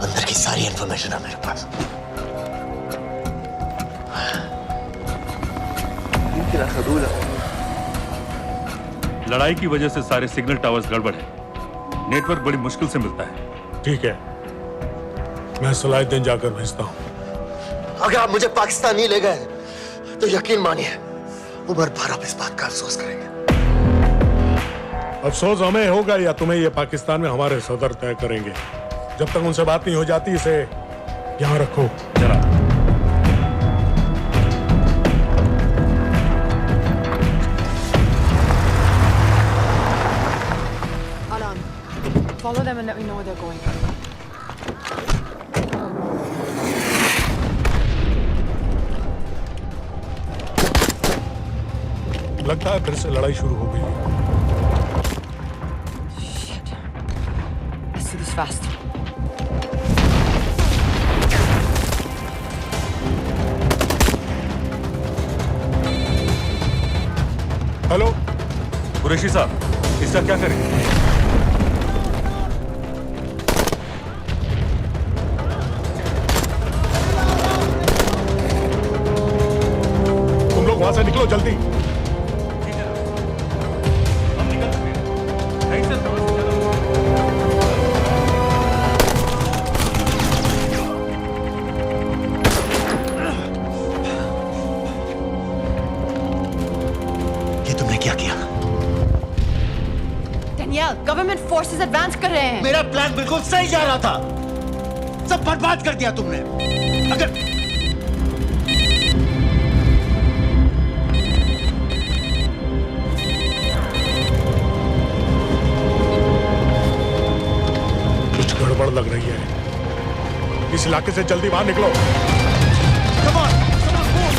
अंदर की सारी इंफॉर्मेशन है मेरे पास। लड़ाई की वजह से सारे सिग्नल टावर्स गड़बड़ है। नेटवर्क बड़ी मुश्किल से मिलता है। ठीक है, मैं सलाहुद्दीन जाकर भेजता हूं। अगर आप मुझे पाकिस्तान नहीं ले गए तो यकीन मानिए उमर भर आप इस बात का अफसोस करेंगे। अफसोस हमें होगा या तुम्हें ये पाकिस्तान में हमारे सदर तय करेंगे। जब तक उनसे बात नहीं हो जाती इसे यहाँ रखो। जरा Follow them and let me know where they're going. लगता है फिर से लड़ाई शुरू हो गई है। Shit. Let's do this fast. Hello Qureshi साहब, इसका क्या करें? वहां से निकलो जल्दी। ये तुमने क्या किया? डेनियल, गवर्नमेंट फोर्सेस एडवांस कर रहे हैं। मेरा प्लान बिल्कुल सही जा रहा था, सब बर्बाद कर दिया तुमने। अगर कुछ गड़बड़ लग रही है, इस इलाके से जल्दी बाहर निकलो। Come on, move.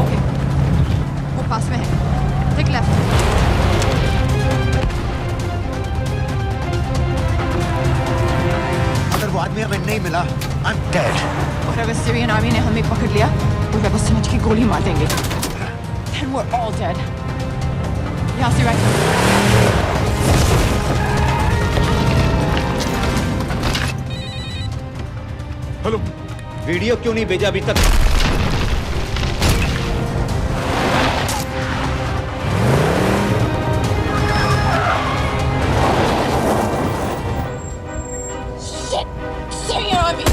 ओके, वो पास में है। Take left. अगर वो आदमी हमें नहीं मिला, I'm dead. और अगर सीरियन आर्मी ने हमें पकड़ लिया तो वे बस समझ के गोली मार देंगे। Then we're all dead. यहाँ से राइट। हेलो, वीडियो क्यों नहीं भेजा अभी तक? Syrian army.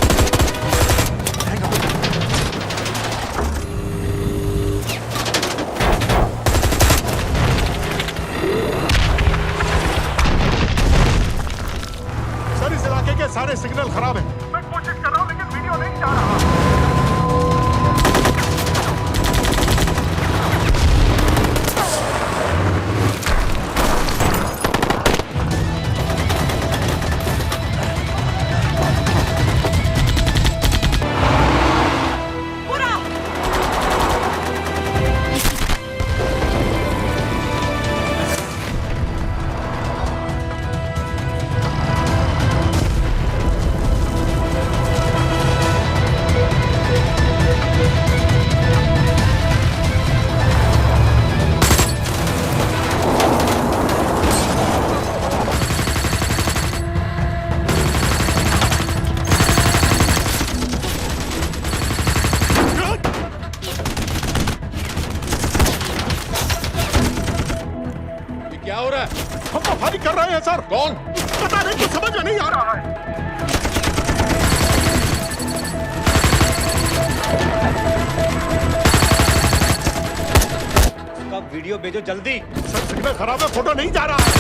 सर इस इलाके के सारे सिग्नल खराब हैं। मैं कोशिश कर रहा हूँ लेकिन वीडियो नहीं जा रहा। क्या हो रहा है? हम तो फायरिंग कर रहे हैं सर। कौन? पता नहीं, कुछ समझ में नहीं आ रहा है। उसका वीडियो भेजो जल्दी। सर सिग्नल खराब है, फोटो नहीं जा रहा है।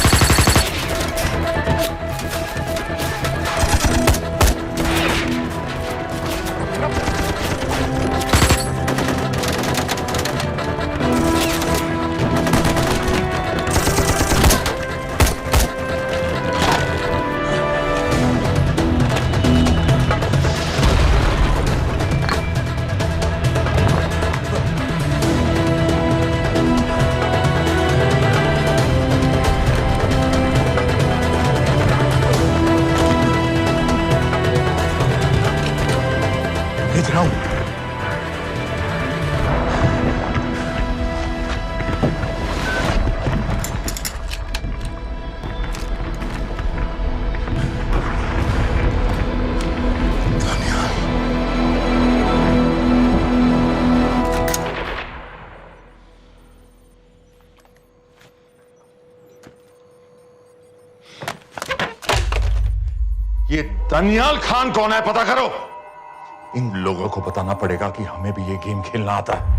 भेज रहा हूं। ये दनियाल खान कौन है, पता करो। इन लोगों को बताना पड़ेगा कि हमें भी ये गेम खेलना आता है।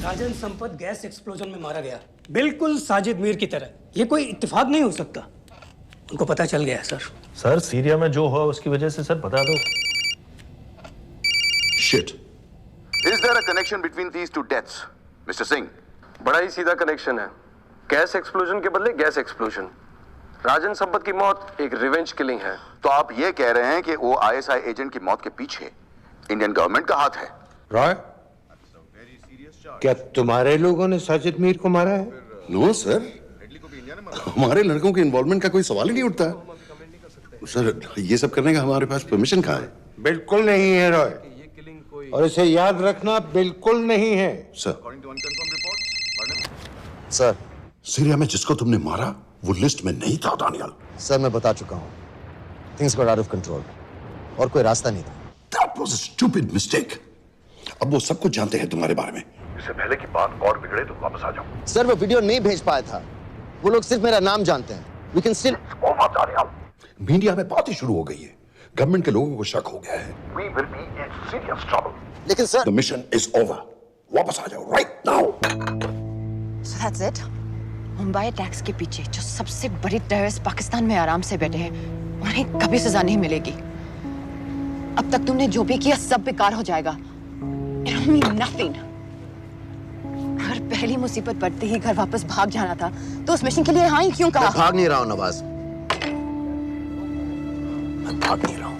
राजन संपत गैस एक्सप्लोजन में मारा गया, बिल्कुल साजिद मीर की तरह। ये कोई इत्तेफाक नहीं हो सकता। उनको पता चल गया है सर। सर सीरिया में जो हुआ उसकी वजह से सर बता दो। Shit. Is there a connection between these two deaths, Mr. Singh? बड़ा ही सीधा कनेक्शन है। गैस एक्सप्लोजन के बदले गैस एक्सप्लोजन। राजन संपत की मौत एक रिवेंज किलिंग है। तो आप ये कह रहे हैं कि वो आईएसआई एजेंट की मौत के पीछे इंडियन गवर्नमेंट का हाथ है? रॉय, क्या तुम्हारे लोगों ने साजिद मीर को मारा है? नो सर, हमारे लड़कों के इन्वॉल्वमेंट का कोई सवाल ही नहीं उठता। सर, ये सब करने का हमारे पास परमिशन कहाँ है? बिल्कुल नहीं है रॉय, और इसे याद रखना बिल्कुल नहीं है। सर, सर, सीरिया में जिसको तुमने मारा वो लिस्ट में नहीं था दानियाल। सर मैं बता चुका हूँ, things got out of control और कोई रास्ता नहीं था। That was a stupid mistake. अब वो सब कुछ जानते हैं तुम्हारे बारे में। इससे पहले की बात और बिगड़े तो वापस आ जाओ। सर वो वीडियो नहीं भेज पाया था, वो लोग सिर्फ मेरा नाम जानते हैं। We can still... मीडिया में बात ही शुरू हो गई है, गवर्नमेंट के लोगों को शक हो गया है। We will be in serious trouble. लेकिन sir, The mission is over. वापस आ जाओ right now. So that's it? Mumbai attacks के पीछे जो सबसे बड़ी टेररिस्ट पाकिस्तान में आराम से बैठे हैं, उन्हें कभी सजा नहीं मिलेगी। अब तक तुमने जो भी किया सब बेकार हो जाएगा। It'll mean nothing. अगर पहली मुसीबत पड़ते ही घर वापस भाग जाना था, तो उस मिशन के लिए हाँ ही क्यों कहा? मैं भाग नहीं रहा हूँ नवाज, मैं भाग नहीं रहा हूँ।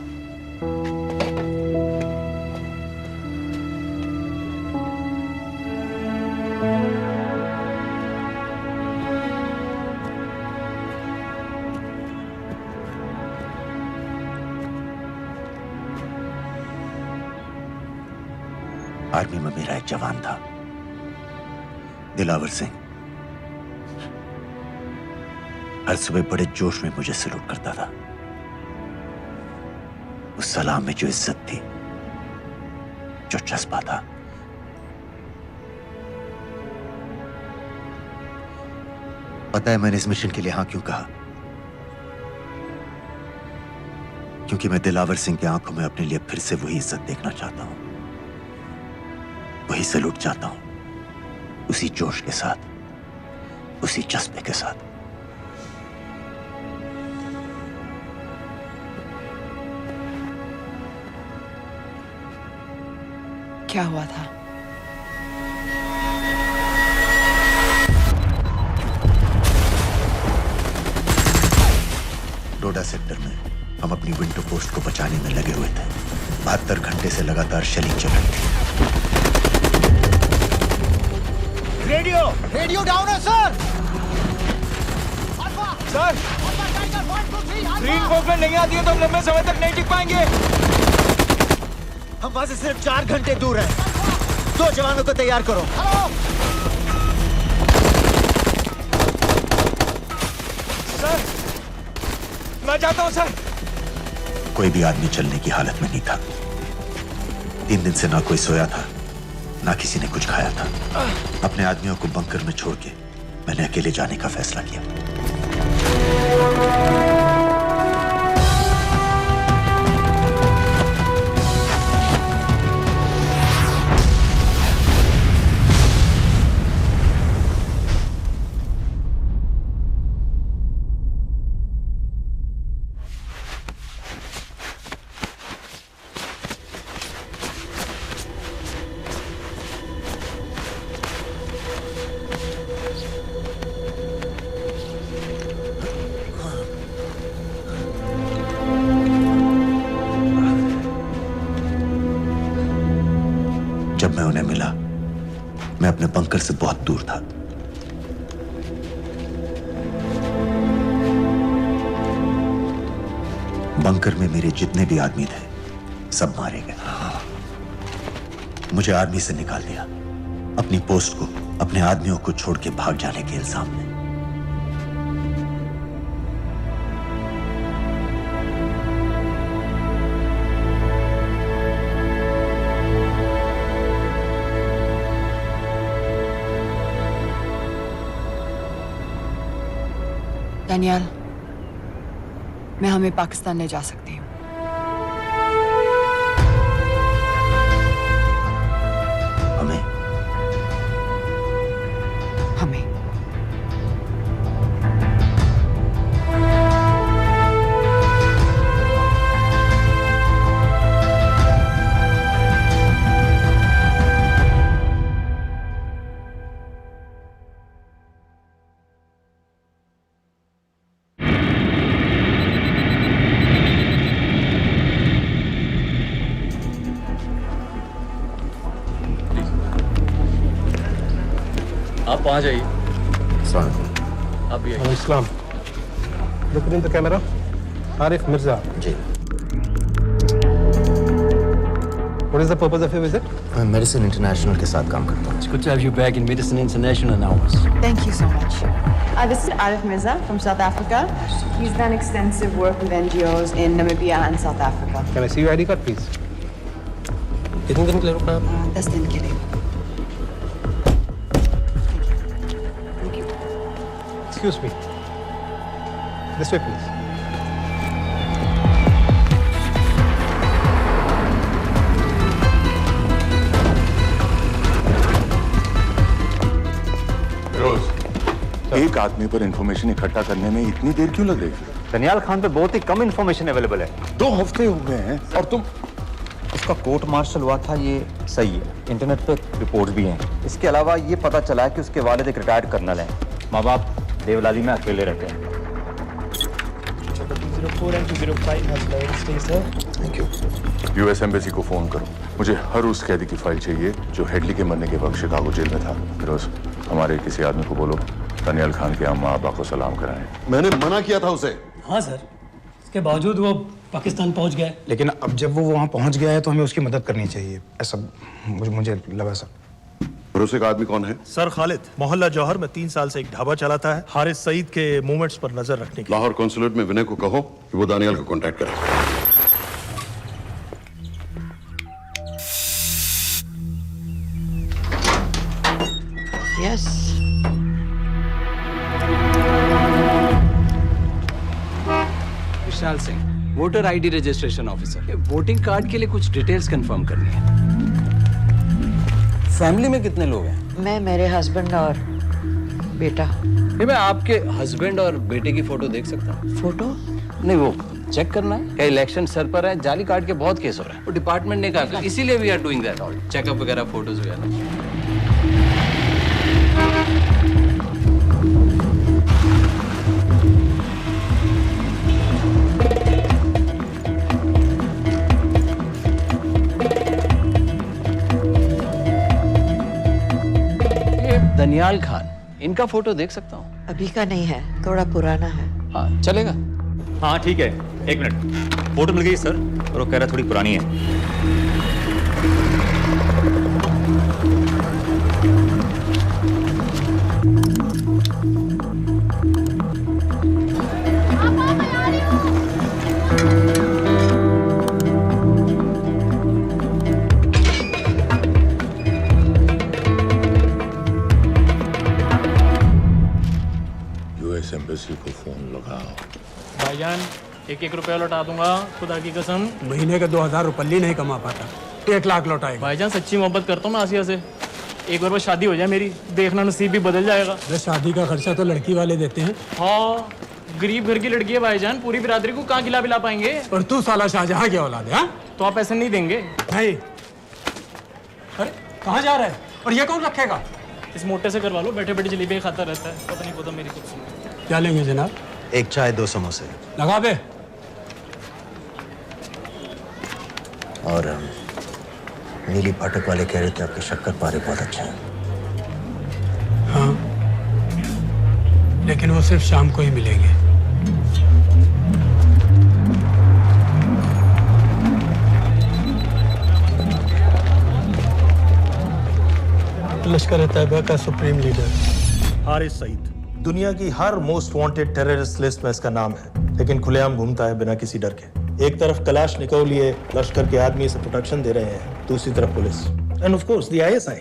आर्मी में मेरा एक जवान था, दिलावर सिंह। हर सुबह बड़े जोश में मुझे सलूट करता था। उस सलाम में जो इज्जत थी, जो जज्बा था, पता है मैंने इस मिशन के लिए हाँ क्यों कहा? क्योंकि मैं दिलावर सिंह की आंखों में अपने लिए फिर से वही इज्जत देखना चाहता हूं, वही सलूट चाहता हूं, उसी जोश के साथ, उसी जज्बे के साथ। क्या हुआ था? डोडा सेक्टर में हम अपनी विंडो पोस्ट को बचाने में लगे हुए थे। 72 घंटे से लगातार शेलिंग चल रही थी। रेडियो डाउन है सर। सर, रीइंफोर्समेंट नहीं आती है तो हम लंबे समय तक नहीं टिक पाएंगे। हम वहां से सिर्फ 4 घंटे दूर हैं। 2 जवानों को तैयार करो। सर, मैं चाहता हूं सर। कोई भी आदमी चलने की हालत में नहीं था। 3 दिन से ना कोई सोया था, ना किसी ने कुछ खाया था। अपने आदमियों को बंकर में छोड़ के मैंने अकेले जाने का फैसला किया। जब मैं उन्हें मिला, मैं अपने बंकर से बहुत दूर था। बंकर में मेरे जितने भी आदमी थे, सब मारे गए। मुझे आर्मी से निकाल दिया, अपनी पोस्ट को, अपने आदमियों को छोड़ के भाग जाने के इल्जाम में। दानियाल, मैं हमें पाकिस्तान ले जा सकती हूँ। हमें? हमें। आप वहाँ जाइए। आप भी आइए। Islam. Look in the camera. Arif Mirza. Ji. What is the purpose of your visit? मैं मेडिसिन इंटरनेशनल के साथ काम करता हूँ। It's good to have you back in Medicine International now. Thank you so much. This is Arif Mirza from South Africa. He's done extensive work with NGOs in Namibia and South Africa. Can I see your ID card, please? कितने दिन के लिए रुकना है? 10 दिन के लिए। Excuse me. This way, please. एक आदमी पर इंफॉर्मेशन इकट्ठा करने में इतनी देर क्यों लग रही है? दनियाल खान पे बहुत ही कम इंफॉर्मेशन अवेलेबल है। 2 हफ्ते हो गए हैं और तुम। उसका कोर्ट मार्शल हुआ था, ये सही है। इंटरनेट पे रिपोर्ट भी हैं। इसके अलावा ये पता चला है कि उसके वालिद एक रिटायर्ड कर्नल हैं। माँ बाप देवलाली में अकेले रहते हैं। Thank you. यूएस एम्बेसी को फोन करो। मुझे हर उस कैदी की फाइल चाहिए जो हेडली के मरने के वक्त शिकागो जेल में था। फिरोज, हमारे किसी आदमी को बोलो दनियाल खान के अम्मा अब्बा को सलाम कराएं। मैंने मना किया था उसे। हाँ सर, इसके बावजूद वो पाकिस्तान पहुंच गया। लेकिन अब जब वो वहाँ पहुँच गया है तो हमें उसकी मदद करनी चाहिए, ऐसा मुझे लगा सर। भरोसे का आदमी कौन है? सर खालिद, मोहल्ला जौहर में 3 साल से एक ढाबा चलाता है, हारिस सईद के मूवमेंट्स पर नजर रखने के। लाहौर कॉन्सुलेट में विनय को कहो कि वो दानियाल को कांटेक्ट करे। Yes. Vishal Singh, voter ID registration officer. Voting card के लिए कुछ डिटेल्स कंफर्म करनी है। फैमिली में कितने लोग हैं? मैं, मेरे हस्बैंड और बेटा। मैं आपके हस्बैंड और बेटे की फोटो देख सकता हूँ? फोटो? नहीं, वो चेक करना है। क्या इलेक्शन सर पर है? जाली कार्ड के बहुत केस हो रहे हैं। वो डिपार्टमेंट ने कहा, इसीलिए we are doing that all, checkup वगैरह, फोटोज वगैरह। दनियाल खान, इनका फोटो देख सकता हूँ? अभी का नहीं है, थोड़ा पुराना है। हाँ, चलेगा? हाँ ठीक है, 1 मिनट। फोटो मिल गई सर, और वो कह रहा थोड़ी पुरानी है। यूएस एम्बेसी को फोन लगाओ। भाईजान, 1-1 रुपया लौटा दूंगा, खुदा की कसम। महीने के 2000 रुपये नहीं कमा पाता, 1 लाख लौटाएगा। भाईजान, सच्ची मोहब्बत करता हूँ मैं आसिया से। एक बार बस शादी हो जाए मेरी, देखना नसीब भी बदल जाएगा। बस शादी का खर्चा तो लड़की वाले देते हैं। हाँ, गरीब घर की लड़की है भाईजान, पूरी बिरादरी को कहाँ खिला पिला पाएंगे। और तू साला शाहजहां की औलाद है? हाँ? तो आप ऐसे नहीं देंगे? नहीं। अरे कहाँ जा रहा है? और ये कौन रखेगा? इस मोटे से करवा लो, बैठे बैठे जलेबी खाता रहता है, पता नहीं पता मेरी कुछ। क्या लेंगे जनाब? 1 चाय 2 समोसे। लगा बे। और नीली फाटक वाले कह रहे थे आपके शक्कर पारे बहुत अच्छे हैं। हाँ, लेकिन वो सिर्फ शाम को ही मिलेंगे। लश्कर तैयबा का सुप्रीम लीडर हारिस सईद, दुनिया की हर मोस्ट वांटेड टेररिस्ट लिस्ट में इसका नाम है, लेकिन खुलेआम घूमता है बिना किसी डर के। एक तरफ कलाशनिकोव लिए लश्कर के आदमी इसे प्रोटेक्शन दे रहे हैं, दूसरी तरफ police end of course the ISI।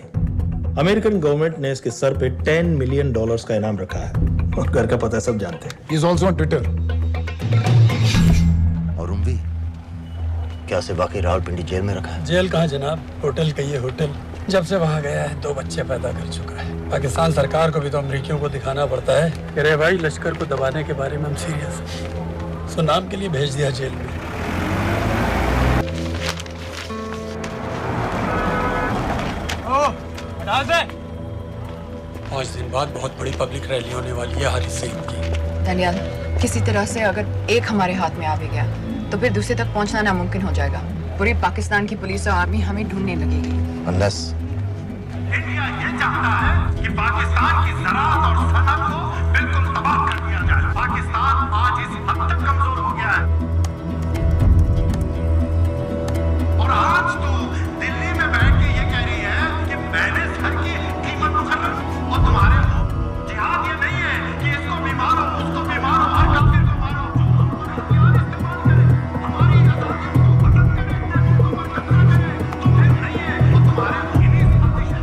American government ने इसके सर पे $10 मिलियन का इनाम रखा है, और घर का पता सब जानते हैं। He is also on Twitter. और उम्वी, क्या से बाकी रावलपिंडी जेल में रखा है? जेल कहाँ जनाब, होटल का ये होटल। जब से वहाँ गया है 2 बच्चे पैदा कर चुका है। पाकिस्तान सरकार को भी तो अमरीकियों को दिखाना पड़ता है। अरे भाई, लश्कर को दबाने के बारे में हम सीरियस हैं। सो नाम के लिए भेज दिया जेल में। पाँच दिन बाद बहुत बड़ी पब्लिक रैली होने वाली है हारिस सईद की। दनियाल, किसी तरह से अगर एक हमारे हाथ में आ भी गया तो फिर दूसरे तक पहुंचना नामुमकिन हो जाएगा। पूरी पाकिस्तान की पुलिस और आर्मी हमें ढूंढने लगेगी। Unless इंडिया ये चाहता है कि पाकिस्तान की ज़राअत और सनअत को बिल्कुल तबाह कर दिया जाए। पाकिस्तान आज इस हद तक कमजोर हो गया है और आज तो दिल्ली में बैठ के ये कह रही है कि मैंने सर की कीमत मुकर्रर और तुम्हारे जिहाद ये नहीं है कि इसको भी मारो उसको भी मारो हर काफिर को मारो हमारी आजादियों को खत्म करे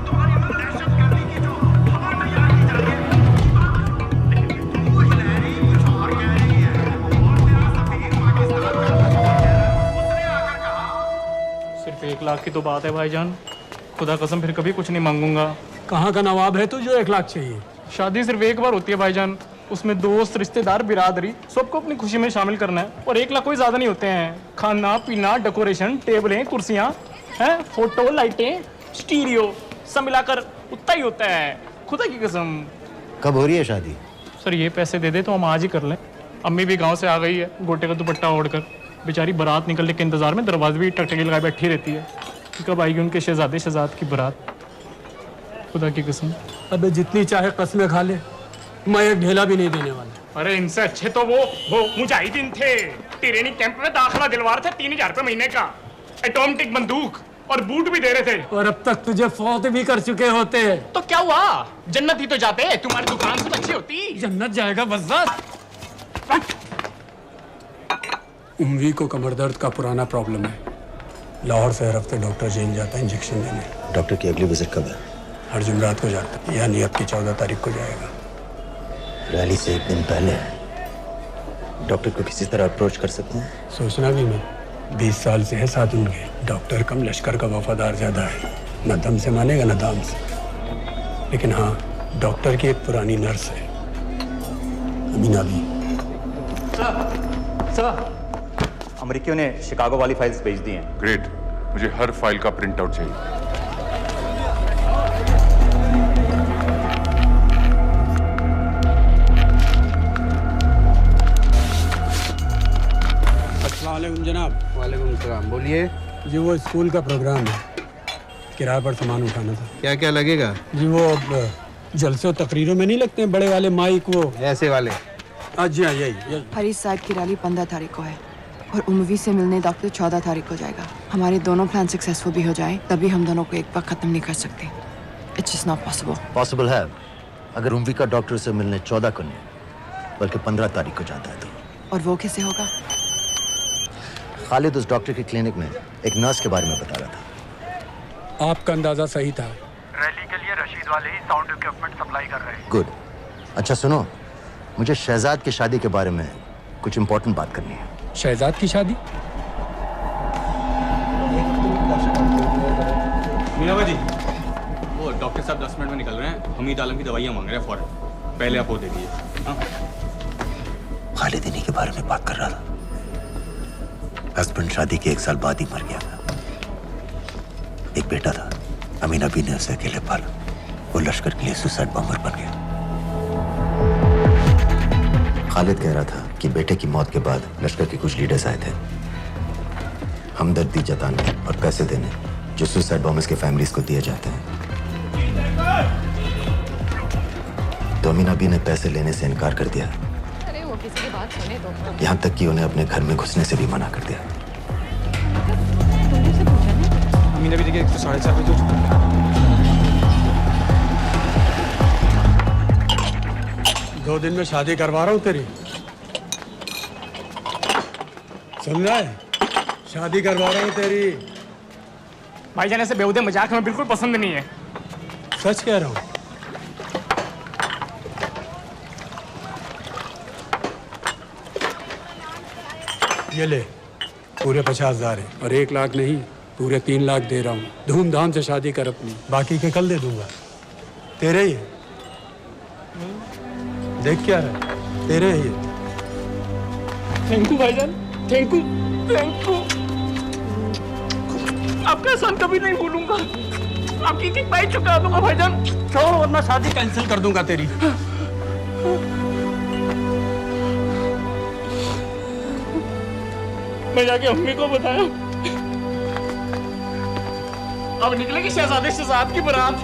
तुम्हारी दहशतगर्दी की जो खबर तैयार की जा रही है लेकिन वो हिलैरी कुछ और कह रही है और तेरा सफीर पाकिस्तान का उसने आकर कहा सिर्फ 1 लाख की तो बात है भाईजान, खुदा कसम फिर कभी कुछ नहीं मांगूंगा। कहाँ का नवाब है तू जो 1 लाख चाहिए? शादी सिर्फ एक बार होती है भाईजान, उसमें दोस्त रिश्तेदार बिरादरी सबको अपनी खुशी में शामिल करना है और 1 लाख कोई ज्यादा नहीं होते हैं। खाना पीना डेकोरेशन टेबलें कुर्सियां हैं फोटो लाइटें स्टीरियो सब मिलाकर उतना ही होता है, खुदा की कसम। कब हो रही है शादी? सर ये पैसे दे दे तो हम आज ही कर लें। अम्मी भी गांव से आ गई है गोटे का दुपट्टा ओढ़कर, बेचारी बारात निकलने के इंतजार में दरवाजे भी टकटकी लगाए बैठी रहती है कि कब आएगी उनके शहजाद की बारात, खुदा की कसम। अबे जितनी चाहे कस्में खा ले, मैं एक ढेला भी नहीं देने वाला। अरे इनसे अच्छे तो वो मुजाहिदीन थे, ट्रेनिंग कैंप में दाखिला दिलवा रहे थे 3000 रुपए महीने का, एटॉमिक बंदूक और बूट भी दे रहे थे। और अब तक तुझे फौत भी कर चुके होते। तो क्या हुआ, जन्नत ही तो जाते, तुम्हारी दुकान से अच्छी होती। जन्नत जाएगा बस। उम्वी को कमर दर्द का पुराना प्रॉब्लम है, लाहौर से हर हफ्ते डॉक्टर जेल जाता है इंजेक्शन देने। डॉक्टर की अगली विजिट कब है? हर जुमरात को जाता है, यानी अब की 14 तारीख को जाएगा। रैली से 1 दिन पहले डॉक्टर को किसी तरह अप्रोच कर सकते हैं? सोचना भी नहीं, 20 साल से है साथ उनके। डॉक्टर कम लश्कर का वफादार ज्यादा है, न दम से मानेगा न दाम से। लेकिन हाँ, डॉक्टर की एक पुरानी नर्स है अमीना भी। सर अमेरिकियों ने शिकागो वाली फाइल्स भेज दी हैं। ग्रेट, मुझे हर फाइल का प्रिंट आउट चाहिए। अस्सलामुअलैकुम जनाब। वालेकुम सलाम, बोलिए। जी वो स्कूल का प्रोग्राम है, किराए पर सामान उठाना था। क्या क्या लगेगा? जी वो जलसे और तकरीरों में नहीं लगते हैं बड़े वाले माइक, वो ऐसे वाले? जी हाँ, यही। हरीश साहब की रैली 15 तारीख को है और उम्वी से मिलने डॉक्टर 14 तारीख को जाएगा। हमारे दोनों प्लान सक्सेसफुल भी हो जाए तभी हम दोनों को एक बार खत्म नहीं कर सकते। It's just not possible. Possible है अगर उम्वी का डॉक्टर से मिलने 14 को नहीं बल्कि 15 तारीख को जाता है तो। और वो कैसे होगा? खालिद उस डॉक्टर की क्लिनिक में एक नर्स के बारे में बता रहा था। आपका अंदाजा सही था। रैली के लिए रशीद वाले ही साउंड इक्विपमेंट सप्लाई कर रहे हैं। गुड। अच्छा सुनो, मुझे शहजाद की शादी के बारे में कुछ इंपॉर्टेंट बात करनी है। शहजाद की शादी? मीनाबा जी, वो डॉक्टर साहब 10 मिनट में निकल रहे हैं, हमीद आलम की दवाइयाँ मांग रहे हैं फौरन, पहले आप वो दे दीजिए। खालिद इन्हीं के बारे में बात कर रहा था। हस्बैंड शादी के 1 साल बाद ही मर गया था। एक बेटा था, अमीना बी ने उसे अकेले पाला। वो लश्कर के लिए सुसाइड बॉम्बर बन गया। खालिद कह रहा था कि बेटे की मौत के बाद लश्कर के कुछ लीडर्स आए थे हमदर्दी जताने और पैसे देने जो सुसाइड बॉम्बर्स के फैमिलीज को दिए जाते हैं। तो अमीना बी ने पैसे लेने से इनकार कर दिया। अरे वो किसी की बात सुने तो। यहाँ तक कि उन्हें अपने घर में घुसने से भी मना कर दिया। अमीना भी देखिए 4:30 बजे हो चुका है। 2 दिन में शादी करवा रहा हूँ तेरी, सुन रहा है? शादी करवा रहा हूँ तेरी। भाईजान ऐसे बेहुदे मजाक में बिल्कुल पसंद नहीं है। सच कह रहा हूँ। ये ले, पूरे 50,000 है और 1 लाख नहीं, पूरे 3 लाख दे रहा हूँ। धूमधाम से शादी कर अपनी, बाकी के कल दे दूंगा। तेरे ही है, देख क्या है, तेरे ही है। थैंक यू भाईजान, थैंक यू, थैंक यू। आपका एहसान कभी नहीं भूलूंगा। आपकी एक पाई चुका दूंगा भाईजान। छोड़ वरना शादी कैंसिल कर दूंगा तेरी। मैं जाके अम्मी को बताया। अब निकलेगी शहजादे शहजाद की बारात।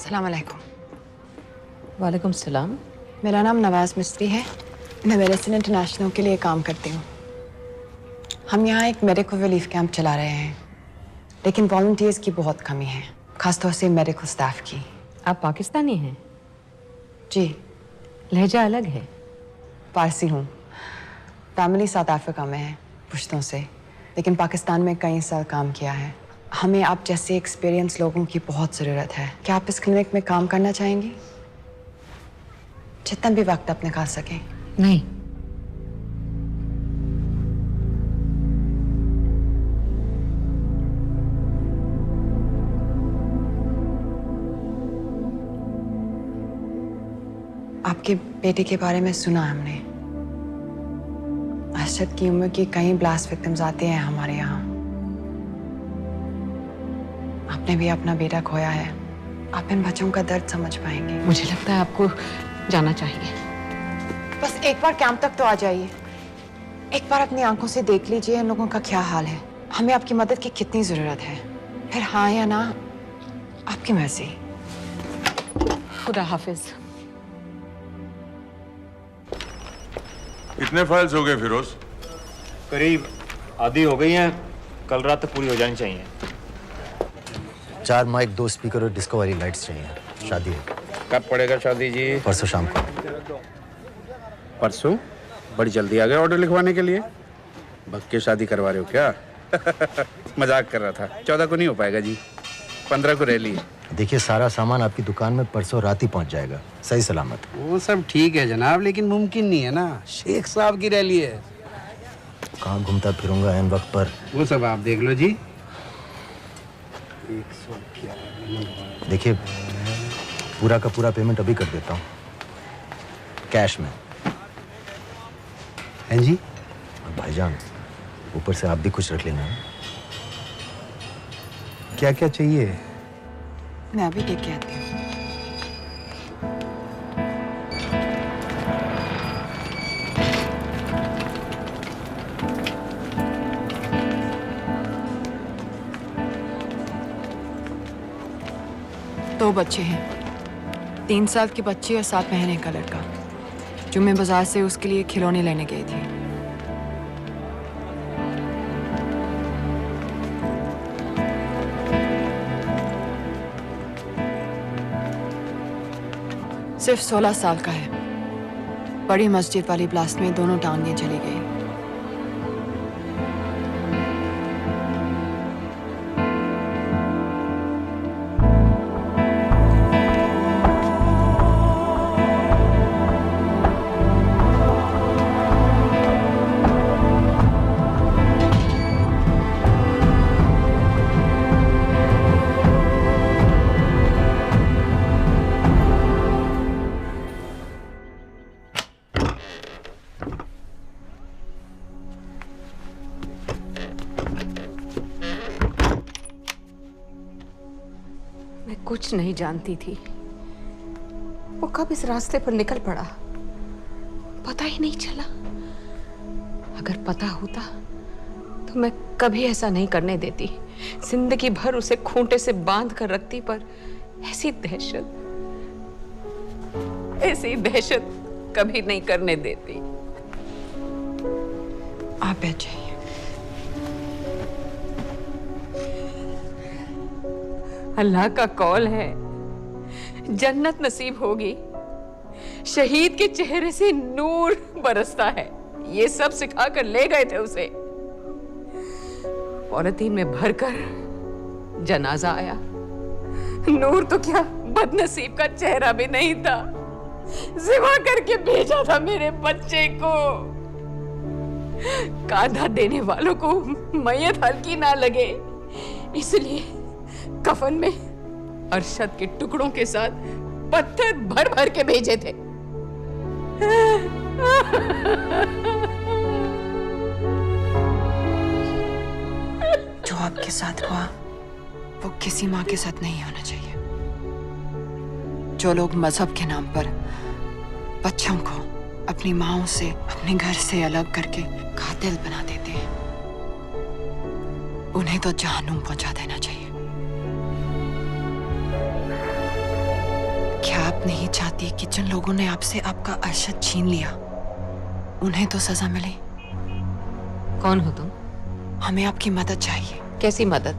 अस्सलाम वालेकुम। वालेकुम सलाम। मेरा नाम नवाज मिस्त्री है। मैं मेडिसिन इंटरनेशनल के लिए काम करती हूँ। हम यहाँ एक मेडिकल रिलीफ कैंप चला रहे हैं, लेकिन वॉलंटियर्स की बहुत कमी है, खासतौर से मेडिकल स्टाफ की। आप पाकिस्तानी हैं? जी। लहजा अलग है। पारसी हूँ। फैमिली साउथ अफ्रीका में है पुश्तों से, लेकिन पाकिस्तान में कई साल काम किया है। हमें आप जैसे एक्सपीरियंस लोगों की बहुत ज़रूरत है। क्या आप इस क्लिनिक में काम करना चाहेंगी? जितना भी वक्त आप निकाल सकें। नहीं। आपके बेटे के बारे में सुना हमने। अरशद की उम्र की कई ब्लास्ट विक्टिम्स आते हैं हमारे यहाँ। आपने भी अपना बेटा खोया है। आप इन बच्चों का दर्द समझ पाएंगे। मुझे लगता है आपको जाना चाहिए। बस एक बार कैंप तक तो आ जाइए। एक बार अपनी आंखों से देख लीजिए इन लोगों का क्या हाल है। हमें आपकी मदद की कितनी जरूरत है। फिर हाँ या ना आपकी मर्जी। खुदा हाफिज। कितने फाइल्स हो गए फिरोज? करीब आधी हो गई हैं, कल रात तक पूरी हो जानी चाहिए। 4 माइक, 2 स्पीकर और डिस्को वाली लाइट्स चाहिए। शादी है। कब पड़ेगा शादी जी? परसों शाम को। परसों? बड़ी जल्दी आ गए ऑर्डर लिखवाने के लिए। भग के शादी करवा रहे हो क्या? मजाक कर रहा था। 14 को नहीं हो पाएगा जी, 15 को रैली है। देखिए, सारा सामान आपकी दुकान में परसों रात ही पहुंच जाएगा, सही सलामत। वो सब ठीक है जनाब, लेकिन मुमकिन नहीं है ना। शेख साहब की रैली है। कहाँ घूमता फिरूंगा इन वक्त पर? वो सब आप देख लो जी। देखिए, पूरा का पूरा पेमेंट अभी कर देता हूँ, कैश में। हैं जी? और भाईजान, ऊपर से आप भी कुछ रख लेना। क्या क्या चाहिए? मैं अभी देख के आती हूँ। दो बच्चे हैं, 3 साल की बच्ची और 7 महीने का लड़का, जो मैं बाजार से उसके लिए खिलौने लेने गई थी। सिर्फ 16 साल का है। बड़ी मस्जिद वाली ब्लास्ट में दोनों टांगें चली गई। कुछ नहीं जानती थी, वो कब इस रास्ते पर निकल पड़ा पता ही नहीं चला। अगर पता होता तो मैं कभी ऐसा नहीं करने देती। जिंदगी भर उसे खूंटे से बांध कर रखती, पर ऐसी दहशत कभी नहीं करने देती। आप बैठ जाइए। अल्लाह का कौल है, जन्नत नसीब होगी। शहीद के चेहरे से नूर बरसता है। ये सब सिखा कर ले गए थे उसे। पॉलिथीन में भरकर जनाजा आया। नूर तो क्या, बदनसीब का चेहरा भी नहीं था। जिवा करके भेजा था मेरे बच्चे को। कांधा देने वालों को मैयत हल्की ना लगे, इसलिए कफन में अरशद के टुकड़ों के साथ पत्थर भर भर के भेजे थे। जो आपके साथ हुआ वो किसी माँ के साथ नहीं होना चाहिए। जो लोग मजहब के नाम पर बच्चों को अपनी माँओं से, अपने घर से अलग करके कातिल बना देते हैं, उन्हें तो जहन्नुम पहुंचा देना चाहिए। क्या आप नहीं चाहती कि जिन लोगों ने आपसे आपका अरशद छीन लिया उन्हें तो सजा मिले? कौन हो तुम? हमें आपकी मदद चाहिए। कैसी मदद?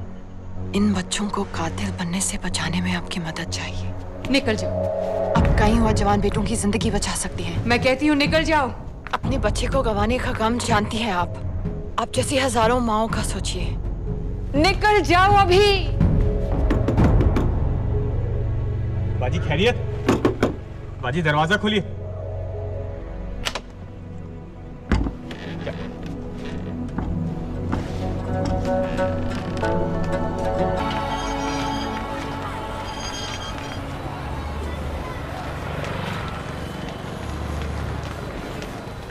इन बच्चों को कातिल बनने से बचाने में आपकी मदद चाहिए। निकल जाओ। आप कई हुआ जवान बेटों की जिंदगी बचा सकती हैं। मैं कहती हूँ निकल जाओ। अपने बच्चे को गंवाने का गम जानती हैं आप जैसी हजारों माओं का सोचिए। निकल जाओ अभी। बाजी खैरियत? बाजी दरवाजा खोलिए।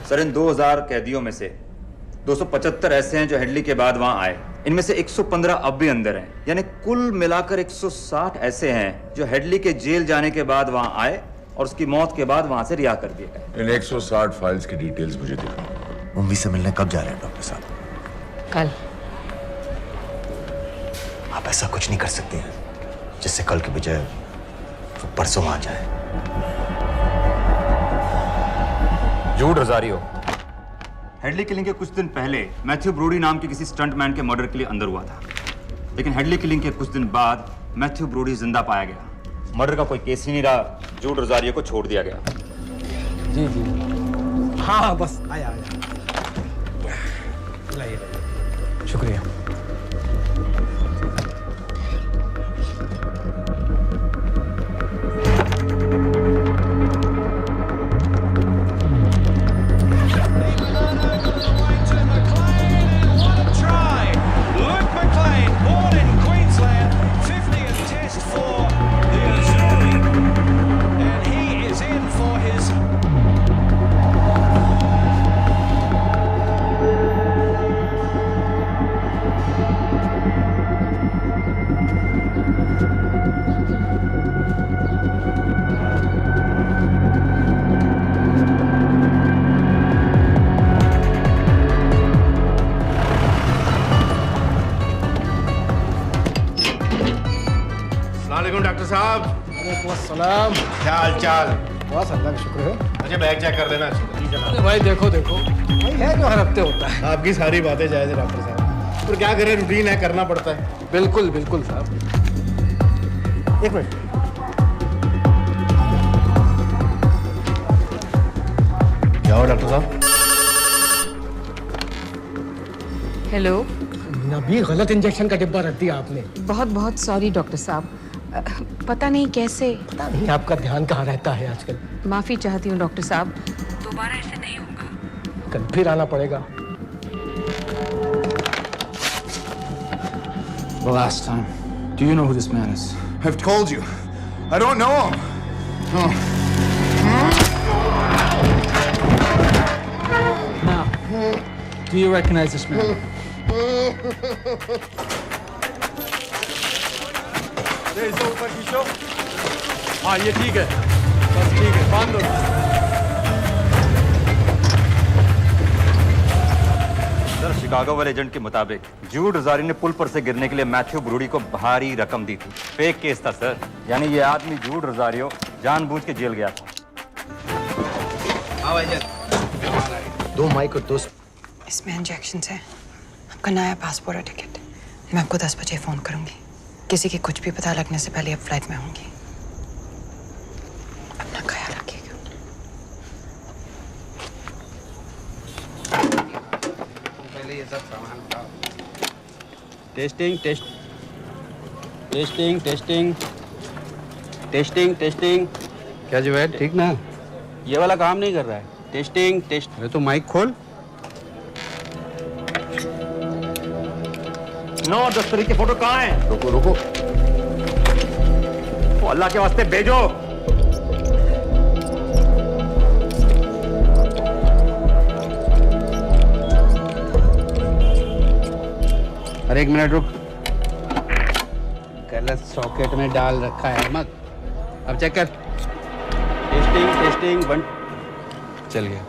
सर, इन 2000 कैदियों में से 275 ऐसे हैं जो हेडली के बाद वहां आए। इनमें से 115 अब भी अंदर हैं, यानी कुल मिलाकर 160 ऐसे हैं जो हेडली के जेल जाने के बाद वहां आए और उसकी मौत के बाद वहां से रिहा कर दिए गए। इन 160 फाइल्स की डिटेल्स मुझे दिखाओ। मम्मी से मिलने कब जा रहे हैं डॉक्टर साहब? कल। आप ऐसा कुछ नहीं कर सकते हैं जिससे कल के बजाय वो परसों आ जाए। झूठ हजारियो। हेडली किलिंग के कुछ दिन पहले मैथ्यू ब्रोडी नाम के किसी स्टंटमैन के मर्डर के लिए अंदर हुआ था, लेकिन हेडली किलिंग के कुछ दिन बाद मैथ्यू ब्रोडी जिंदा पाया गया। मर्डर का कोई केस ही नहीं रहा, झूठ रोजारियो को छोड़ दिया गया। जी जी, हाँ बस आया। शुक्रिया। डॉक्टर साहब। सलाम। क्या हाल चाल? बस अल्लाह का शुक्र है। मुझे बैग चेक कर देना। अरे भाई देखो भाई है जो हर हफ्ते होता है। आपकी सारी बातें जायज है डॉक्टर साहब, पर क्या करें, रूटीन है, करना पड़ता है। बिल्कुल बिल्कुल साहब। एक मिनट। क्या हो डॉक्टर साहब? हेलो। नबी गलत इंजेक्शन का डिब्बा रख दिया आपने। बहुत बहुत सॉरी डॉक्टर साहब, पता नहीं कैसे। पता नहीं आपका ध्यान कहाँ रहता है आजकल। माफी चाहती हूँ डॉक्टर साहब, दोबारा ऐसे नहीं होगा। कल फिर आना पड़ेगा। The last time. Do you know who this man is? I've told you. I don't know him. Oh. Now, do you recognize this man? ऊपर खींचो। हाँ ये ठीक है, बस ठीक है, बांध दो। सर, शिकागो वाले एजेंट के मुताबिक जूड रोजारी ने पुल पर से गिरने के लिए मैथ्यू ब्रूडी को भारी रकम दी थी। फेक केस था सर, यानी ये आदमी जूड रोजारियो जानबूझ के जेल गया था। दो माइक और दो। इसमें इंजेक्शन है, आपका नया पासपोर्ट और टिकट। मैं आपको 10 बजे फोन करूंगी। किसी की कुछ भी पता लगने से पहले अब फ्लाइट में होंगी। अपना ख्याल रखिएगा। पहले ये सब सामान उठाओ। Testing test testing testing testing testing. क्या जुवैद, ठीक ना? ये वाला काम नहीं कर रहा है। Testing test. अरे तो माइक खोल। 9-10 तारीख की फोटो कहाँ है? रुको रुको। वो अल्लाह के वास्ते भेजो। अरे एक मिनट रुक, गलत सॉकेट में डाल रखा है मत। अब चेक कर। Testing testing 1। चल गया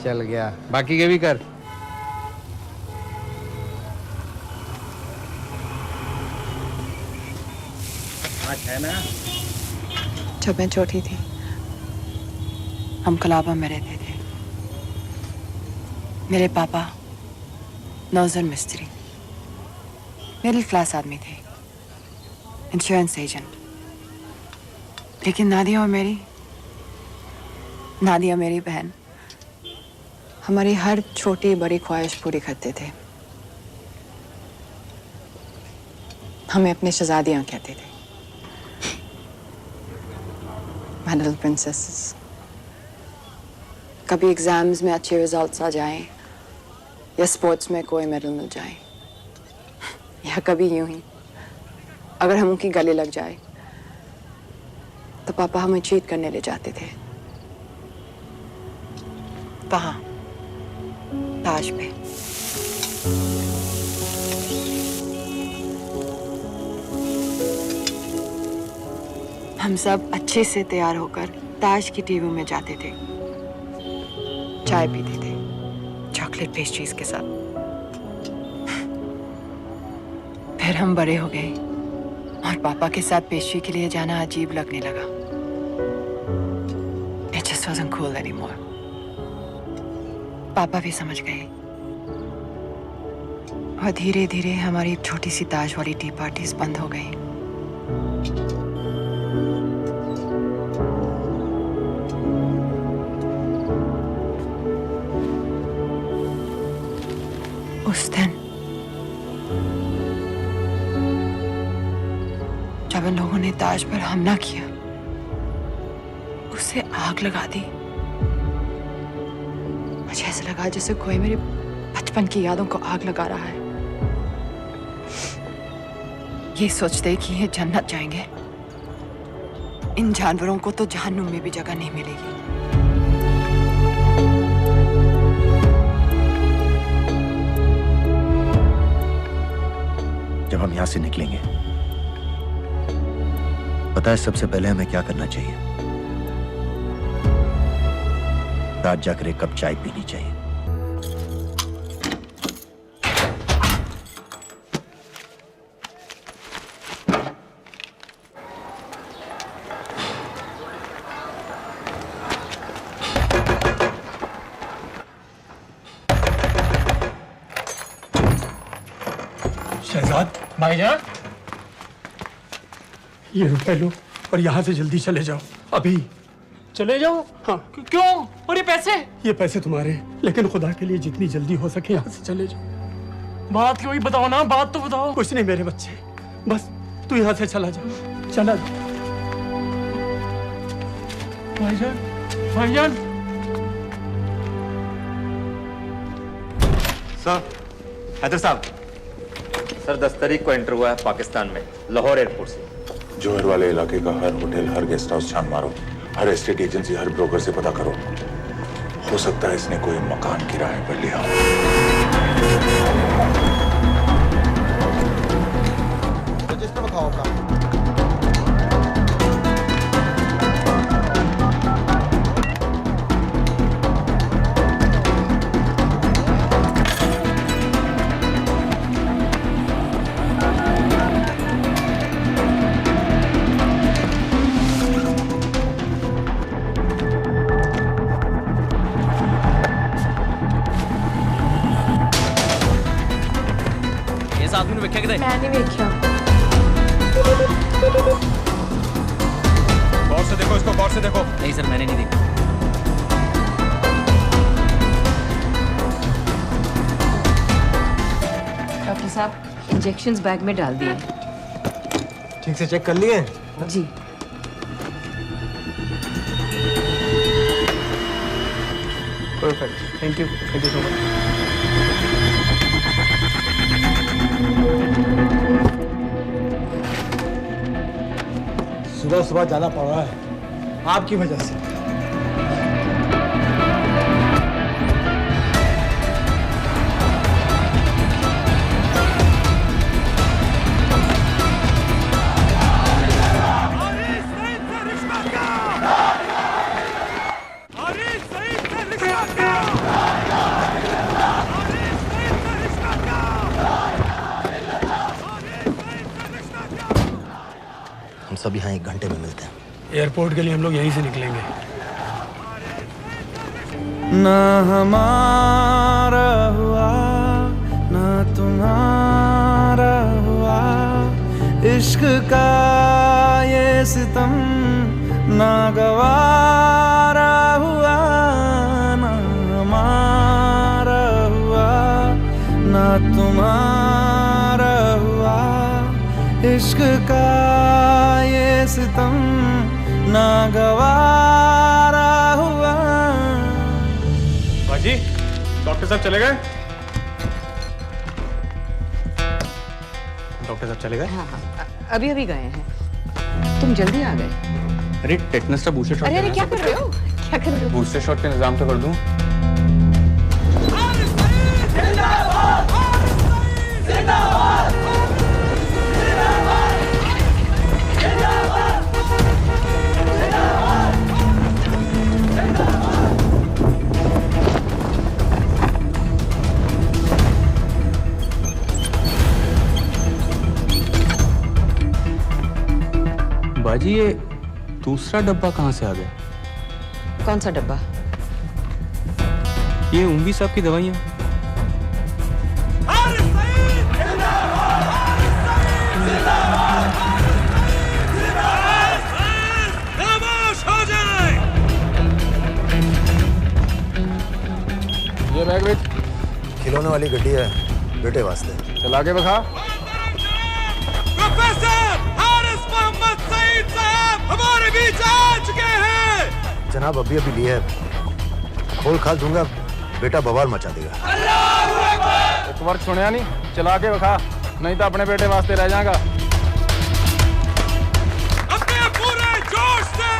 चल गया, बाकी के भी कर। जब जब मैं छोटी थी हम कलाबा में रहते थे। मेरे पापा नौजर मिस्त्री, मिडिल क्लास आदमी थे, इंश्योरेंस एजेंट। लेकिन नादिया मेरी बहन हमारी हर छोटी बड़ी ख्वाहिश पूरी करते थे। हमें अपनी शहजादियां कहते थे, My little princesses। कभी एग्जाम्स में अच्छे रिजल्ट्स आ जाएं या स्पोर्ट्स में कोई मेडल मिल जाए, या कभी यूं ही अगर हम उनकी गले लग जाए तो पापा हमें चीट करने ले जाते थे वहां ताज पे। हम सब अच्छे से तैयार होकर ताज की टीवी में जाते थे, चाय पीते थे चॉकलेट पेस्ट्रीज के साथ। फिर हम बड़े हो गए और पापा के साथ पेस्ट्री के लिए जाना अजीब लगने लगा। It just wasn't cool anymore। पापा भी समझ गए और धीरे धीरे हमारी छोटी सी ताज वाली टी पार्टीज बंद हो गई। उस दिन जब इन लोगों ने ताज पर हमला किया, उसे आग लगा दी। मुझे ऐसा लगा जैसे कोई मेरे बचपन की यादों को आग लगा रहा है। ये सोचते कि ये जन्नत जाएंगे, इन जानवरों को तो जहन्नुम में भी जगह नहीं मिलेगी। जब हम यहां से निकलेंगे, पता है सबसे पहले हमें क्या करना चाहिए? रात जाकर एक कप चाय पीनी चाहिए। शहजाद भाईजान, ये रुपए लो और यहाँ से जल्दी चले जाओ। अभी चले जाओ? हाँ। क्यों? और ये पैसे? ये पैसे तुम्हारे हैं, लेकिन खुदा के लिए जितनी जल्दी हो सके यहाँ से चले जाओ। बात क्यों ही बताओ ना, बात तो बताओ। कुछ नहीं मेरे बच्चे, बस तू यहाँ से चला जा, चला जा। भाईजान, भाईजान। सर, हैदर साहब, सर 10 तारीख को एंटर हुआ है पाकिस्तान में, लाहौर एयरपोर्ट से। जोहर वाले इलाके का हर होटल, हर गेस्ट हाउस छान मारो, हर एस्टेट एजेंसी, हर ब्रोकर से पता करो। हो सकता है इसने कोई मकान किराए पर लिया हो। रजिस्टर बताओ अपना। मैं नहीं देखा। गौर से देखो इसको, गौर से देखो। नहीं सर, मैंने नहीं देखा। डॉक्टर साहब, इंजेक्शंस बैग में डाल दिए। ठीक से चेक कर लिए? जी। Perfect, thank you so much. सुबह सुबह जाना पड़ रहा है आपकी वजह से। हम सब यहाँ 1 घंटे में मिलते हैं। एयरपोर्ट के लिए हम लोग यहीं से निकलेंगे। ना हमारा हुआ ना तुम्हारा हुआ, इश्क का ये सितम ना गवारा हुआ, ना हमारा हुआ ना तुम्हारा हुआ, इश्क का ये सितम ना गवारा हुआ। बाजी, डॉक्टर साहब चले गए? डॉक्टर साहब चले गए? हाँ हाँ, अभी अभी गए हैं। तुम जल्दी आ गए। अरे टेटनस का बूस्टर शॉट। अरे क्या कर रहे हो? क्या कर रहे हो? बूस्टर शॉट का इंतजाम तो कर दूं। बाजी, ये दूसरा डब्बा कहाँ से आ गया? कौन सा डब्बा? ये उम्वी साहब की दवाइयाँ। खामोश हो जाए। ये बैग बेच। खिलौने वाली गड्डी है बेटे वास्ते। चला के बखा। प्रोफेसर हारिस मोहम्मद सईद साहब हमारे बीच आ चुके हैं। जनाब अभी अभी लिए है, खोल खाल दूंगा बेटा बवाल मचा देगा। एक बार सुनिया नहीं, चला के बखा, नहीं तो अपने बेटे वास्ते रह जाएगा। अपने पूरे जोश से।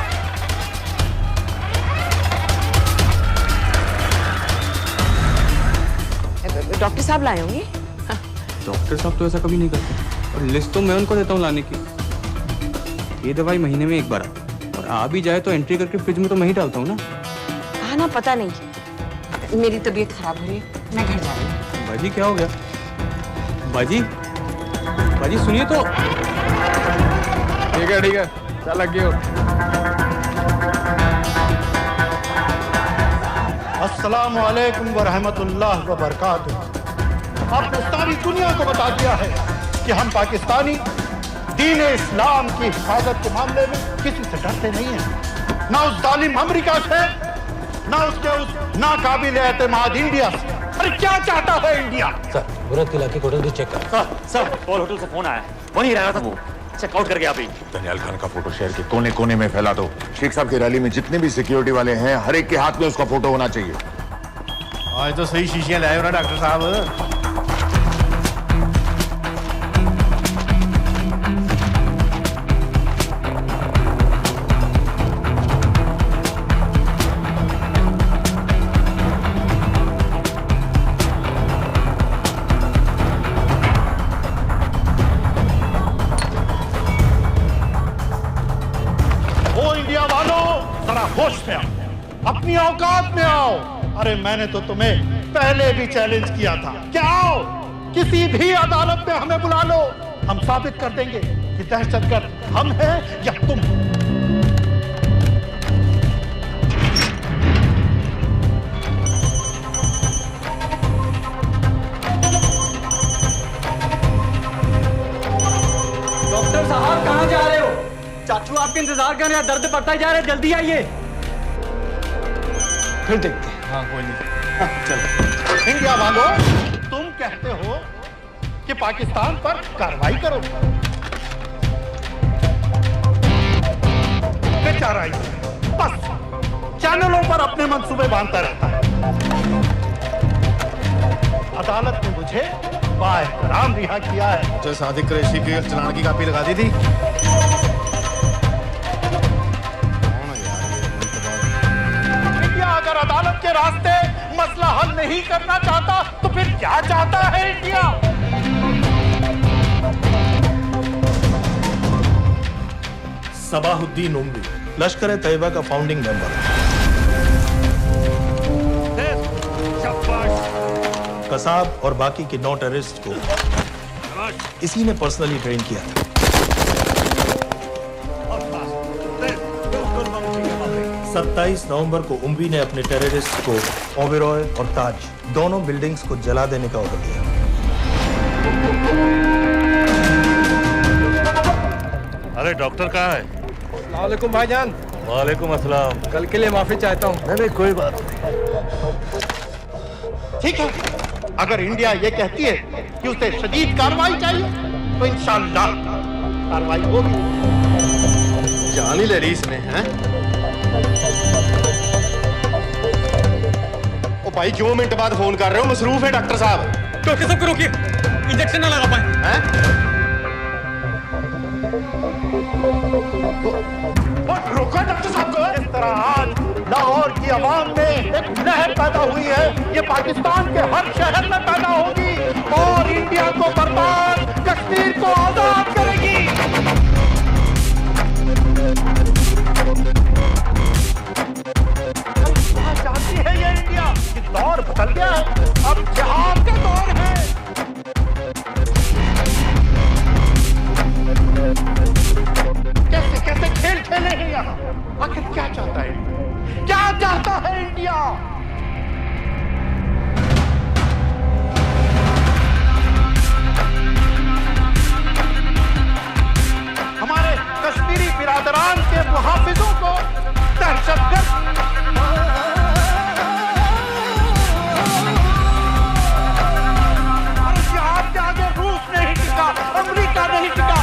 डॉक्टर साहब लाए होंगे। डॉक्टर साहब तो ऐसा कभी नहीं करते, और लिस्ट तो मैं उनको देता हूँ लाने की। ये दवाई महीने में एक बार आती है, और आ भी जाए तो एंट्री करके फ्रिज में तो मैं ही डालता हूँ ना। हाँ ना, पता नहीं, मेरी तबीयत खराब हो रही है, मैं घर जा रही हूँ। बाजी क्या हो गया? बाजी, बाजी सुनिए तो। ठीक है, चल लग गयो। अस्सलामु अलैकुम व रहमतुल्लाह व बरकातुहू। आपने सारी दुनिया को बता दिया है कि हम पाकिस्तानी दीन इस्लाम की हिफाजत के मामले में किसी से डरते नहीं हैं, ना उस जालिम अमेरिका से, ना उसके उस नाकाबिल एतमाद इंडिया से। अरे क्या चाहता है इंडिया? सर, मुराद के इलाके होटल भी चेक कर। सर, और होटल से फोन आया, वहीं रह रहा था वो, चेकआउट करके अभी। दनियाल खान का फोटो शहर के कोने कोने में फैला दो। शेख साहब की रैली में जितने भी सिक्योरिटी वाले हैं, हर एक के हाथ में उसका फोटो होना चाहिए। आज तो सही शीशियां लाए हो ना डॉक्टर साहब। होश में आओ, अपनी औकात में आओ। अरे मैंने तो तुम्हें पहले भी चैलेंज किया था। क्या आओ, किसी भी अदालत में हमें बुला लो, हम साबित कर देंगे कि दहशतगर्द हम हैं या तुम। डॉक्टर साहब कहाँ जा रहे हो? चाचू आपके इंतजार कर रहे हैं, दर्द बढ़ता जा रहा है, जल्दी आइए। फिर देखते हैं। हाँ कोई नहीं, चलो। इंडिया वालों, तुम कहते हो कि पाकिस्तान पर कार्रवाई करो, बेचारा बस चैनलों पर अपने मंसूबे बांधता रहता है। अदालत ने मुझे बाएहतराम रिहा किया है। जो सादिक कुरैशी के चलान की कापी लगा दी थी। अगर अदालत के रास्ते मसला हल नहीं करना चाहता तो फिर क्या चाहता है इंडिया? सबाहुद्दीन उम्वी लश्कर तैयबा का फाउंडिंग मेंबर, कसाब और बाकी के 9 टेररिस्ट को इसी ने पर्सनली ट्रेन किया था। 27 नवंबर को उम्वी ने अपने टेररिस्ट को ओबेरॉय और ताज दोनों बिल्डिंग्स को जला देने का ऑर्डर दिया। अरे डॉक्टर कहाँ है? वालेकुम भाईजान। वालेकुम अस्सलाम। कल के लिए माफी चाहता हूँ। नहीं कोई बात ठीक है, अगर इंडिया ये कहती है कि उसे शदीद कार्रवाई चाहिए तो इंशाअल्लाह कार्रवाई होगी। जान ही ले ली इसने, हैं? ओ भाई 2 मिनट बाद फोन कर रहे हो, मसरूफ है डॉक्टर साहब। डॉक्टर साहब को रोकिए, इंजेक्शन ना लगा पाए। हैं? रोका डॉक्टर साहब को। इस तरह आज लाहौर की आवाम में एक लहर पैदा हुई है, ये पाकिस्तान के हर शहर में पैदा होगी और इंडिया को बर्बाद, कश्मीर को आजाद करेगी। चाहती है ये इंडिया कि दौर बदल गया है, अब जिहाद का दौर है। कैसे कैसे खेल खेले हैं यहाँ? आखिर क्या चाहता है इंडिया? क्या चाहता है इंडिया? हमारे कश्मीरी बिरादरान के मुहाफिजों को दहशतगर्द और जिहाद के आगे रूस नहीं टिका, अमेरिका नहीं टिका।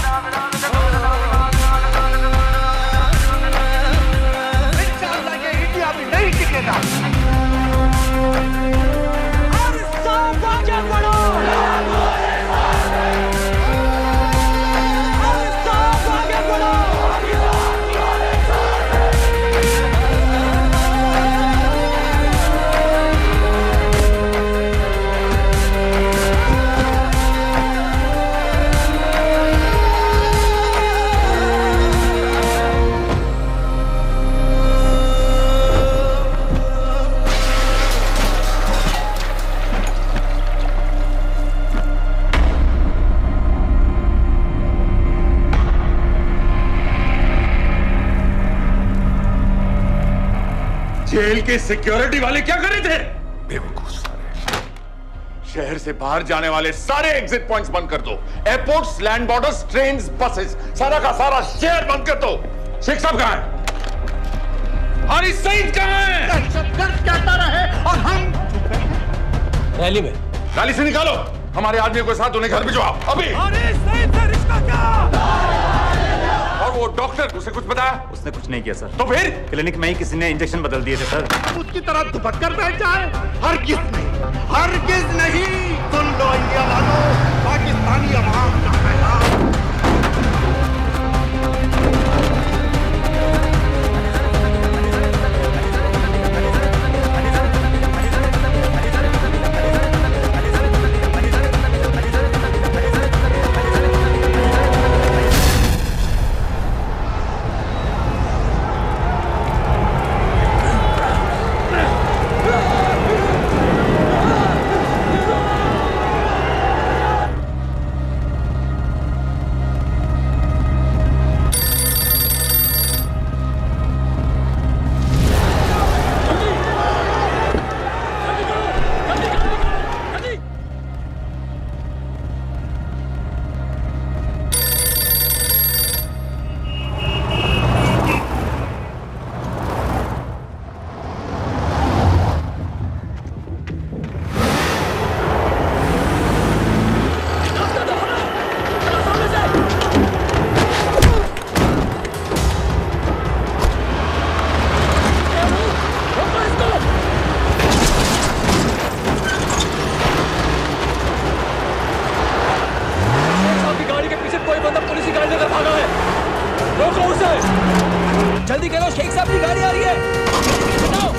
नहीं टिकेगा। और सब आगे बढ़ो। और सब आगे बढ़ो। जेल के सिक्योरिटी वाले क्या कर रहे थे? बेवकूफ सारे। शहर से बाहर जाने वाले सारे एग्जिट पॉइंट्स बंद कर दो। Airports, land borders, trains, buses, सारा का सारा शहर बंद कर दो। शेख साहब कहां है? हारिस सईद कहां है? दहशतगर्द कहता रहे और हम रैली में। रैली से निकालो हमारे आदमियों के साथ, उन्हें घर भिजवाओ अभी। हारिस सईद से रिश्ता क्या? और वो डॉक्टर, उसे कुछ बताया? उसने कुछ नहीं किया सर। तो फिर क्लिनिक में ही किसी ने इंजेक्शन बदल दिए थे सर। उसकी तरह दुपट कर बैठ जाए? हरगिज नहीं, हरगिज नहीं। सुन लो इंडिया वालों, पाकिस्तानी अवाम का पैगाम। जल्दी करो, शेख साहब की गाड़ी आ रही है। हटाओ।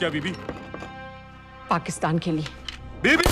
किया बीबी? पाकिस्तान के लिए। बीबी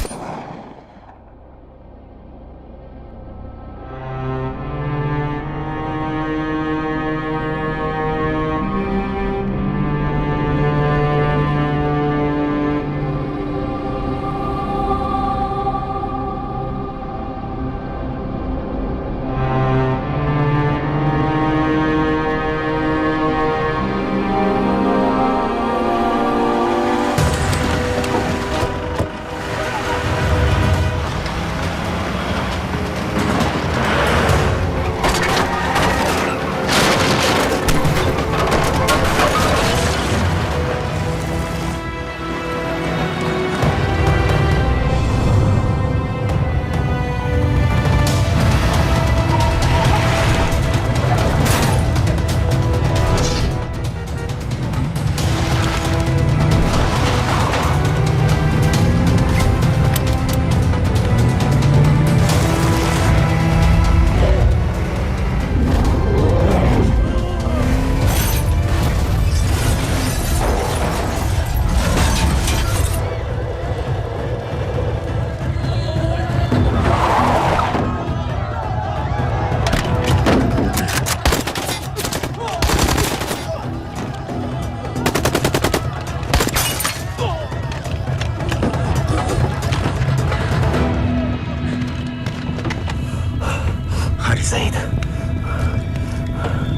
सईद,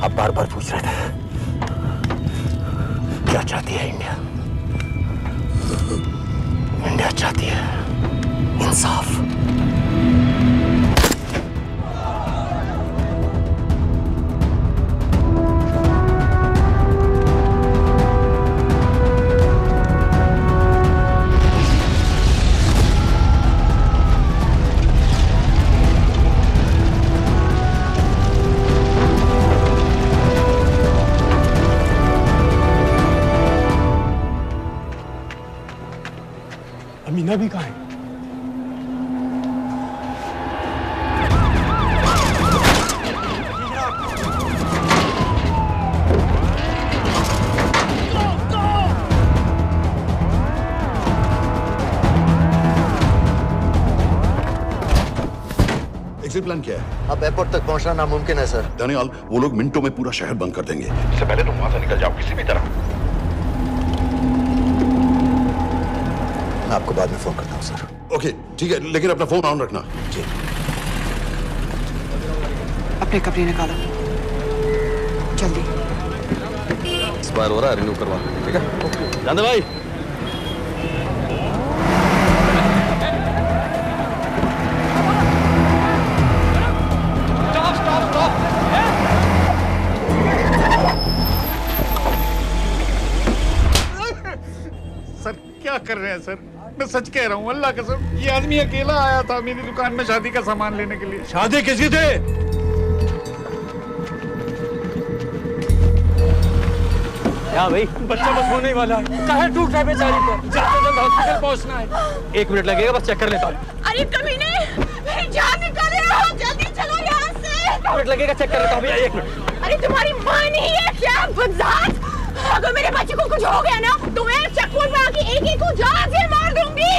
आप बार बार पूछ रहे थे क्या चाहती है इंडिया? इंडिया चाहती है इंसाफ। अमीना भी कहाँ है? एग्जिट प्लान क्या है? अब एयरपोर्ट तक पहुंचना नामुमकिन है सर। दानियाल, वो लोग मिनटों में पूरा शहर बंद कर देंगे। इससे पहले तुम वहां से निकल जाओ किसी भी तरह। मैं आपको बाद में फोन करता हूँ सर। ओके ठीक है, लेकिन अपना फोन ऑन रखना। जी। अपने कपड़े निकालो जल्दी। एक्सपायर हो रहा है, रिन्यू करवा लो। ठीक है जानदे भाई। सर क्या कर रहे हैं सर? मैं सच कह रहा हूँ, अल्लाह कसम, ये आदमी अकेला आया था मेरी दुकान में शादी का सामान लेने के लिए। शादी किसी थे? क्या भाई? बच्चा बस होने वाला है। काहे टूट रहा है बेचारी पर? जल्द से जल्द हॉस्पिटल पहुंचना है। 1 मिनट लगेगा, बस चेक कर लेता हूँ। अरे कमीने, मेरी जान निकाल रहे हो, जल्दी चलो यहाँ से। 1 मिनट लगेगा, चेक कर लेता हूँ भैया, 1 मिनट। अरे तुम्हारी माँ नहीं है क्या बदजात? अगर मेरे बच्चे को कुछ हो गया ना तो मैं चक्कू में आके एक को जान से मार दूंगी।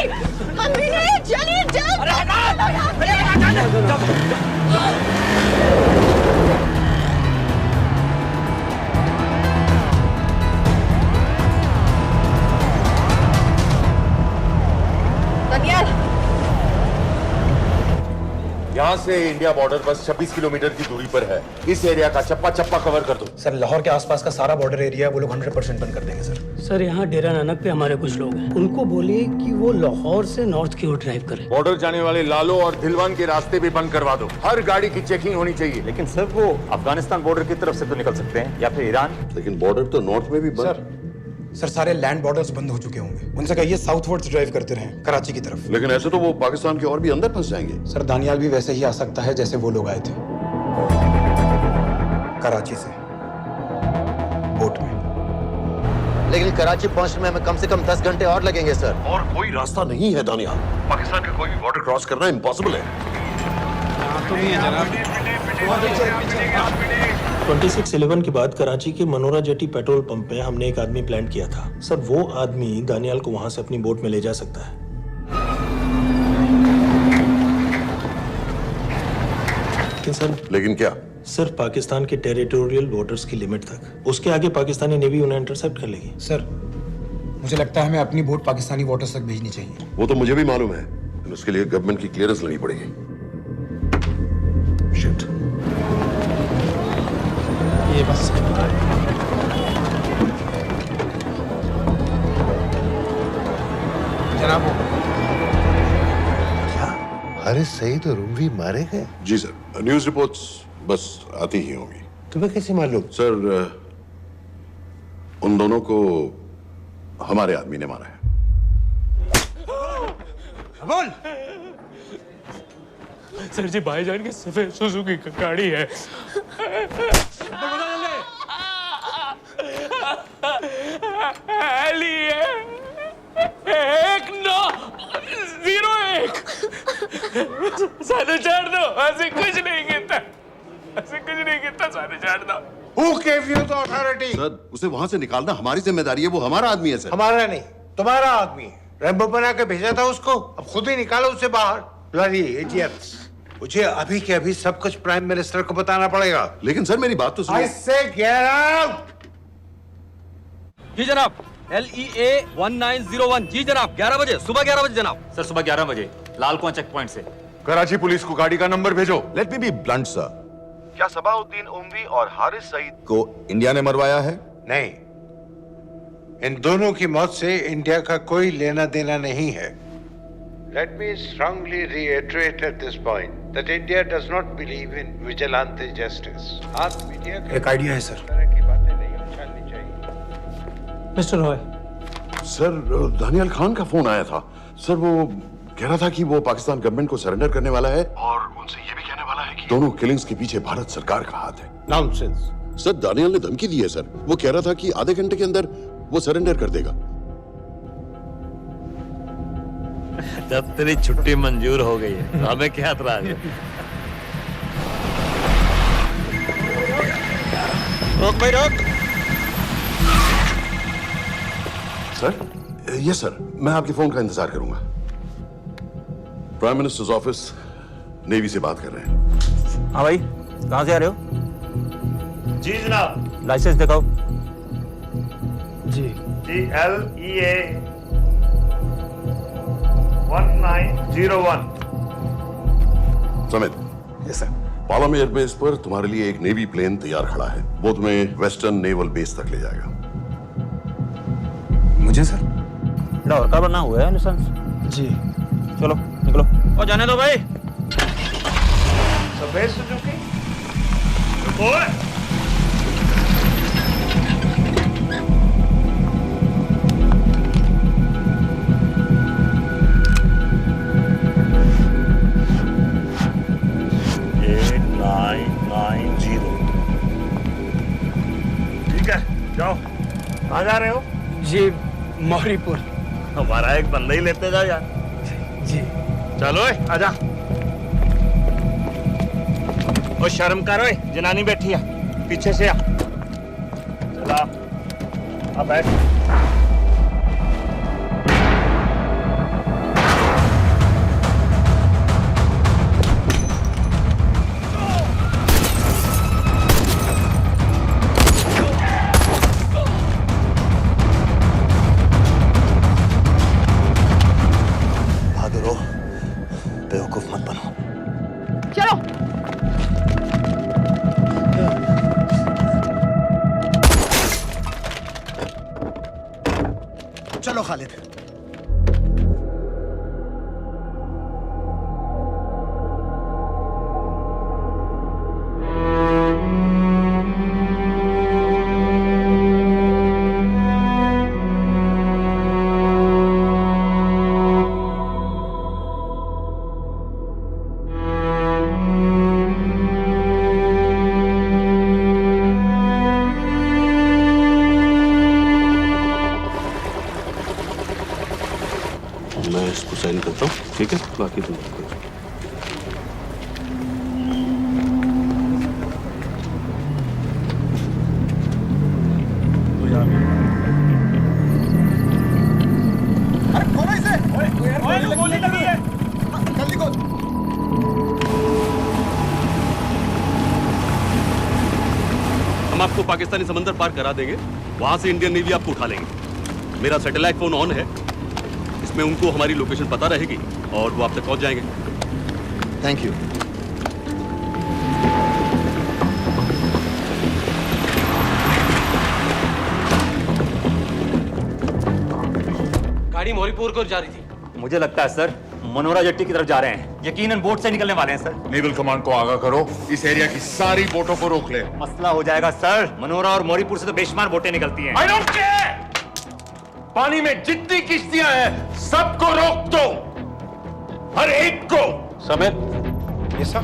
कमीने चलिए जल्द। दनियाल, यहाँ से इंडिया बॉर्डर बस 26 किलोमीटर की दूरी पर है। इस एरिया का चप्पा चप्पा कवर कर दो। सर लाहौर के आसपास का सारा बॉर्डर एरिया वो लोग 100% बंद कर देंगे सर। सर यहाँ डेरा नानक पे हमारे कुछ लोग हैं, उनको बोलिए कि वो लाहौर से नॉर्थ की ओर ड्राइव करें। बॉर्डर जाने वाले लालो और दिलवान के रास्ते भी बंद करवा दो। हर गाड़ी की चेकिंग होनी चाहिए। लेकिन सर वो अफगानिस्तान बॉर्डर की तरफ से तो निकल सकते हैं, या फिर ईरान। लेकिन बॉर्डर तो नॉर्थ में भी बंद। सर सारे लैंड बॉर्डर्स बंद हो चुके होंगे, उनसे कहिए साउथवर्ड्स ड्राइव करते रहें कराची की तरफ। लेकिन ऐसे तो वो पाकिस्तान के और भी अंदर फंस जाएंगे। सर दानियाल भी वैसे ही आ सकता है जैसे वो लोग आए थे, कराची से बोट में। लेकिन कराची पहुंचने में हमें कम से कम 10 घंटे और लगेंगे सर। और कोई रास्ता नहीं है दानियाल, पाकिस्तान का कोई भी बॉर्डर क्रॉस करना इम्पॉसिबल है। तो नहीं है जनाब। 26/11 के बाद कराची के मनोरा जेटी पेट्रोल पंप में हमने एक आदमी प्लान किया था। सर वो आदमी दानियाल को वहां से अपनी बोट में ले जा सकता है। लेकिन क्या? सिर्फ पाकिस्तान के टेरिटोरियल वाटर्स की लिमिट तक। उसके आगे पाकिस्तानी नेवी उन्हें इंटरसेप्ट कर लेगी। सर मुझे लगता है हमें अपनी बोट पाकिस्तानी वाटर्स तक भेजनी चाहिए। वो तो मुझे भी मालूम है, लेकिन उसके लिए गवर्नमेंट की क्लियरेंस लेनी पड़ेगी। शिट। ये बस जनाब हारिस सईद और उमरी मारे गए? जी सर, न्यूज़ रिपोर्ट्स बस आती ही होंगी। तुम्हें कैसे मालूम? सर उन दोनों को हमारे आदमी ने मारा है। बोल। सर जी भाईजान की सफेद सुजुकी की गाड़ी है। एली है 1901। सारे छोड़ दो, ऐसे कुछ नहीं गिनता, ऐसे कुछ नहीं गिनता, सारे छोड़ दो। Who gave you the authority? Sir उसे वहां से निकालना हमारी जिम्मेदारी है, वो हमारा आदमी है सर। हमारा नहीं, तुम्हारा आदमी है। रैम्बो बना के भेजा था उसको, अब खुद ही निकालो उसे बाहर। Bloody idiots! मुझे अभी के अभी सब कुछ प्राइम मिनिस्टर को बताना पड़ेगा। लेकिन सर मेरी बात तो सुनो। I say get out! जी जनाब, LEA 1901। जी जनाब, 11 बजे, सुबह 11 बजे जनाब। सर सुबह 11 बजे लाल कुआं चेक पॉइंट से। कराची पुलिस को गाड़ी का नंबर भेजो। Let me be blunt sir, क्या सबाउद्दीन उमवी और हारिस सईद को इंडिया ने मरवाया है? नहीं, इन दोनों की मौत से इंडिया का कोई लेना देना नहीं है। Let me strongly reiterate at this point that India does not believe in vigilante justice. आप मीडिया एक आइडिया है सर। तरह की बातें नहीं उछालनी चाहिए। मिस्टर रॉय, सर दानियाल खान का फोन आया था। सर वो कह रहा था कि वो पाकिस्तान गवर्नमेंट को सरेंडर करने वाला है और उनसे ये भी कहने वाला है कि दोनों किलिंग्स के पीछे भारत सरकार का हाथ है। Nonsense. सर दानियाल ने धमकी दी है सर, वो कह रहा था कि आधे घंटे के अंदर वो सरेंडर कर देगा। जब तेरी छुट्टी मंजूर हो गई है तो हमें क्या एतराज है? रोक भाई रोक। सर यस सर, मैं आपके फोन का इंतजार करूंगा। प्राइम मिनिस्टर्स ऑफिस नेवी से बात कर रहे हैं। हाँ भाई, कहाँ से आ रहे हो? जी जनाब। लाइसेंस दिखाओ। जी LEA 1901। Samit. Yes sir. Palam airbase पर तुम्हारे लिए एक नेवी प्लेन तैयार खड़ा है। वो तुम्हें वेस्टर्न नेवल बेस तक ले जाएगा। मुझे सर? लाहौर का बना हुआ है लाइसेंस। जी चलो निकलो। और जाने दो भाई। सफेद सुजुकी। ओए। ठीक है, जाओ। कहाँ जा रहे हो? जी मौरीपुर। हमारा एक बंदा ही लेते जाओ यार। जी चलो आजा। ओ शर्म करो, जनानी बैठी है, पीछे से आ। चला अब बैठ। बहादुर हो, बेवकूफ मत बनो। चलो। चलो खालिद। मैं इसको साइन करता हूँ, ठीक है? बाकी तुम करो। पाकिस्तानी समंदर पार करा देंगे, वहां से इंडियन नेवी आपको उठा लेंगे। मेरा सैटेलाइट फोन ऑन है, इसमें उनको हमारी लोकेशन पता रहेगी और वो आप तक पहुंच जाएंगे। Thank you. गाड़ी मोरीपुर को जा रही थी। मुझे लगता है सर मनोरा जेट्टी की तरफ जा रहे हैं, यकीनन बोट से निकलने वाले हैं सर। नेवल कमांड को आगाह करो, इस एरिया की सारी बोटों को रोक ले। मसला हो जाएगा सर, मनोरा और मोरीपुर से तो बेशुमार बोटें निकलती हैं। I don't care! पानी में जितनी किश्तियां हैं सबको रोक दो, हर एक को। समित, ये सब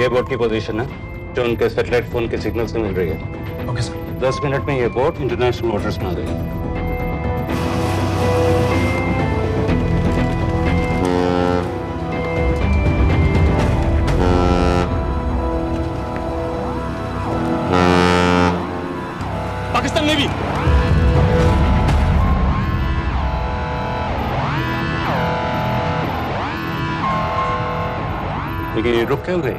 ये बोट की पोजीशन है जो उनके सैटेलाइट फोन के सिग्नल से मिल रही है। Okay sir. 10 मिनट में ये बोट इंटरनेशनल वाटर्स में आ गई। पाकिस्तान नेवी। लेकिन ये रुक क्यों गए?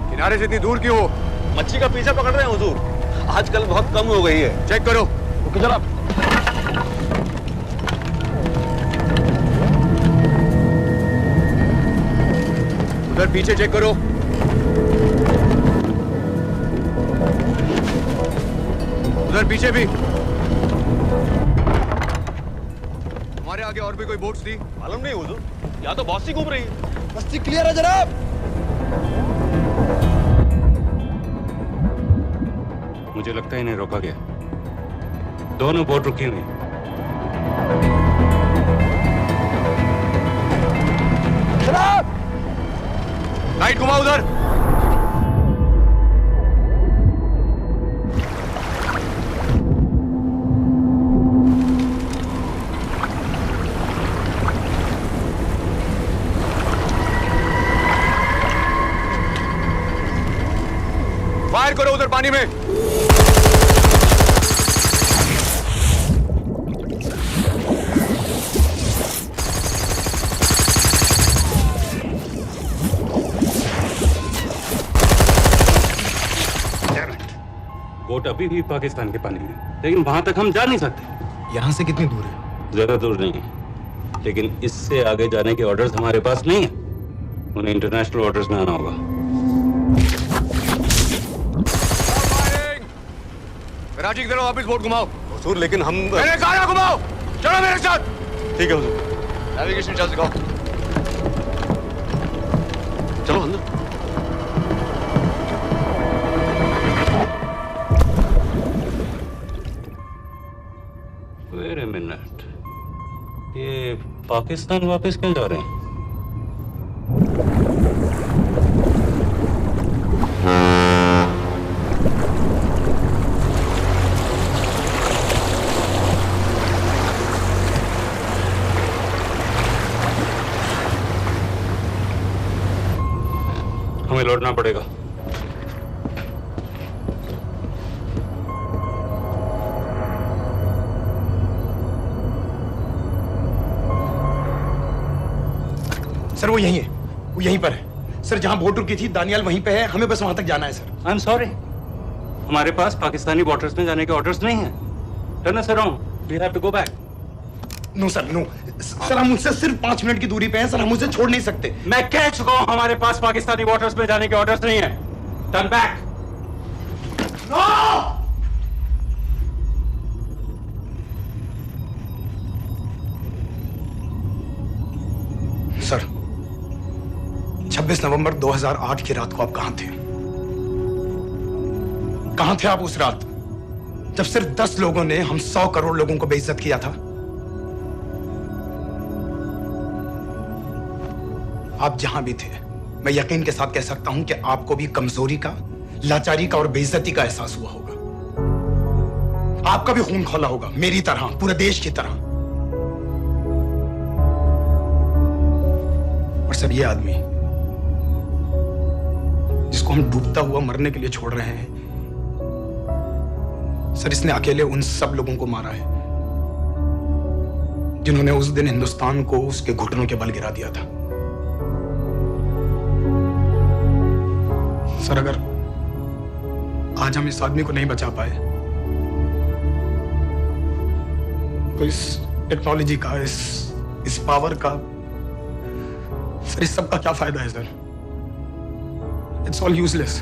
किनारे से इतनी दूर क्यों हो? मच्छी का पीछा पकड़ रहे हैं हुजूर, आजकल बहुत कम हो गई है। चेक करो। ओके जनाब। उधर पीछे चेक करो। उधर पीछे भी। हमारे आगे और भी कोई बोट्स थी? मालूम नहीं हुजूर, यहाँ तो बहुत सी घूम रही है। बस्ती क्लियर है जनाब। मुझे लगता है इन्हें रोका गया। दोनों बोट रुकी हुई। जनाब! लाइट घुमाओ उधर। फायर करो उधर पानी में। बोट अभी भी पाकिस्तान के पानी में, लेकिन वहां तक हम जा नहीं सकते। यहाँ से कितनी दूर है? ज्यादा दूर नहीं है, लेकिन इससे आगे जाने के ऑर्डर्स हमारे पास नहीं है। उन्हें इंटरनेशनल वाटर्स में आना होगा। राजी की तरफ वापस बोट घुमाओ। हुजूर लेकिन हम मैंने कहा ना घुमाओ। चलो मेरे साथ। ठीक है हुजूर। नेविगेशन चार्ज दिखाओ। चलो अंदर। वेट अ मिनट, ये पाकिस्तान वापस क्यों जा रहे हैं? हमें लौटना पड़ेगा। सर वो यहीं है, वो यहीं पर है। सर जहां बोट रुकी थी दानियाल वहीं पे है, हमें बस वहां तक जाना है सर। आई एम सॉरी, हमारे पास पाकिस्तानी वाटर्स में जाने के ऑर्डर्स नहीं है। Turn us around, we have to go back. No sir no, sir हम मुझसे सिर्फ 5 मिनट की दूरी पे हैं सर, हम मुझे छोड़ नहीं सकते। मैं कह चुका हूं हमारे पास पाकिस्तानी वाटर्स में जाने के ऑर्डर्स नहीं है। Turn back. नो! सर 26 नवंबर 2008 की रात को आप कहां थे? कहां थे आप उस रात जब सिर्फ 10 लोगों ने हम 100 करोड़ लोगों को बेइज्जत किया था? आप जहां भी थे, मैं यकीन के साथ कह सकता हूं कि आपको भी कमजोरी का, लाचारी का और बेइज्जती का एहसास हुआ होगा। आपका भी खून खौला होगा, मेरी तरह, पूरे देश की तरह। और सब ये आदमी जिसको हम डूबता हुआ मरने के लिए छोड़ रहे हैं, सर इसने अकेले उन सब लोगों को मारा है जिन्होंने उस दिन हिंदुस्तान को उसके घुटनों के बल गिरा दिया था। सर, अगर आज हम इस आदमी को नहीं बचा पाए तो इस टेक्नोलॉजी का, इस पावर का, सर इस सब का क्या फायदा है सर? It's all useless.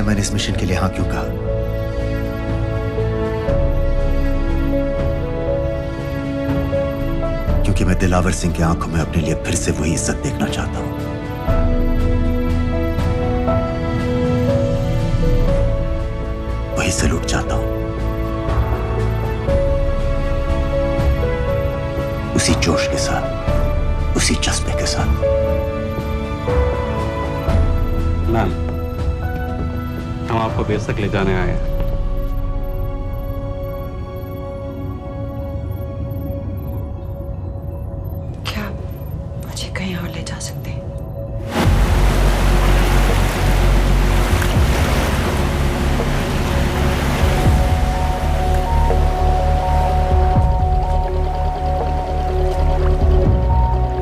मैंने इस मिशन के लिए हाँ क्यों कहा? क्योंकि मैं दिलावर सिंह की आंखों में अपने लिए फिर से वही इज्जत देखना चाहता हूं, वही सलूट चाहता हूं, उसी जोश के साथ, उसी जज्बे के साथ। मैम, हम आपको बेस तक ले जाने आए हैं। क्या मुझे कहीं और ले जा सकते हैं?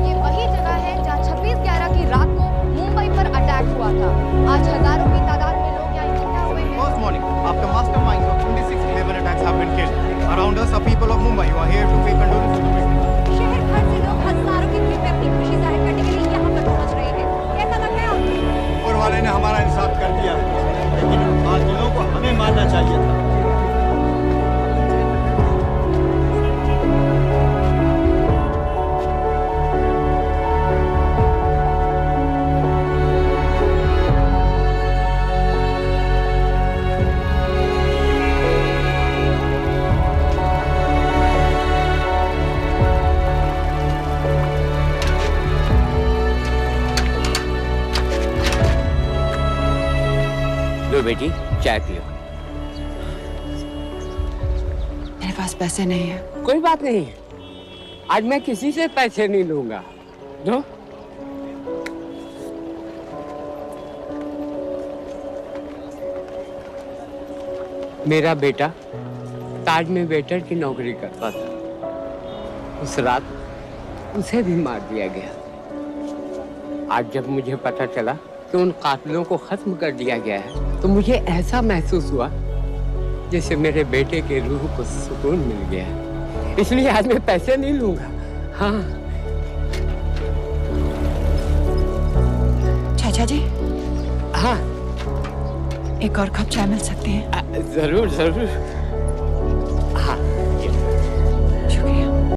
ये वही जगह है जहां 26/11 की रात को मुंबई पर अटैक हुआ था। आज हजारों की तादाद में लोग यहाँ इकट्ठा हुए हैं। First morning, after masterminds of 26/11 attacks have been killed, around us are people of Mumbai who are here to pay condolence to the victims. शहर भर से लोग हजारों की भीड़ में अपनी खुशी जाहिर करने के लिए यहाँ पर पहुँच रहे हैं। कैसा लग रहा है आपको? ऊपर वाले ने हमारा इंसाफ कर दिया, लेकिन उन कातिलों को हमें मारना चाहिए था। बेटी चाय पियो। मेरे पास पैसे नहीं है। कोई बात नहीं, आज मैं किसी से पैसे नहीं लूंगा। जो मेरा बेटा ताज में वेटर की नौकरी करता था। उस रात उसे भी मार दिया गया। आज जब मुझे पता चला कि उन कातिलों को खत्म कर दिया गया है तो मुझे ऐसा महसूस हुआ जैसे मेरे बेटे के रूह को सुकून मिल गया है। इसलिए आज मैं पैसे नहीं लूंगा। हाँ चाचा जी। हाँ एक और कप चाय मिल सकती है? जरूर जरूर।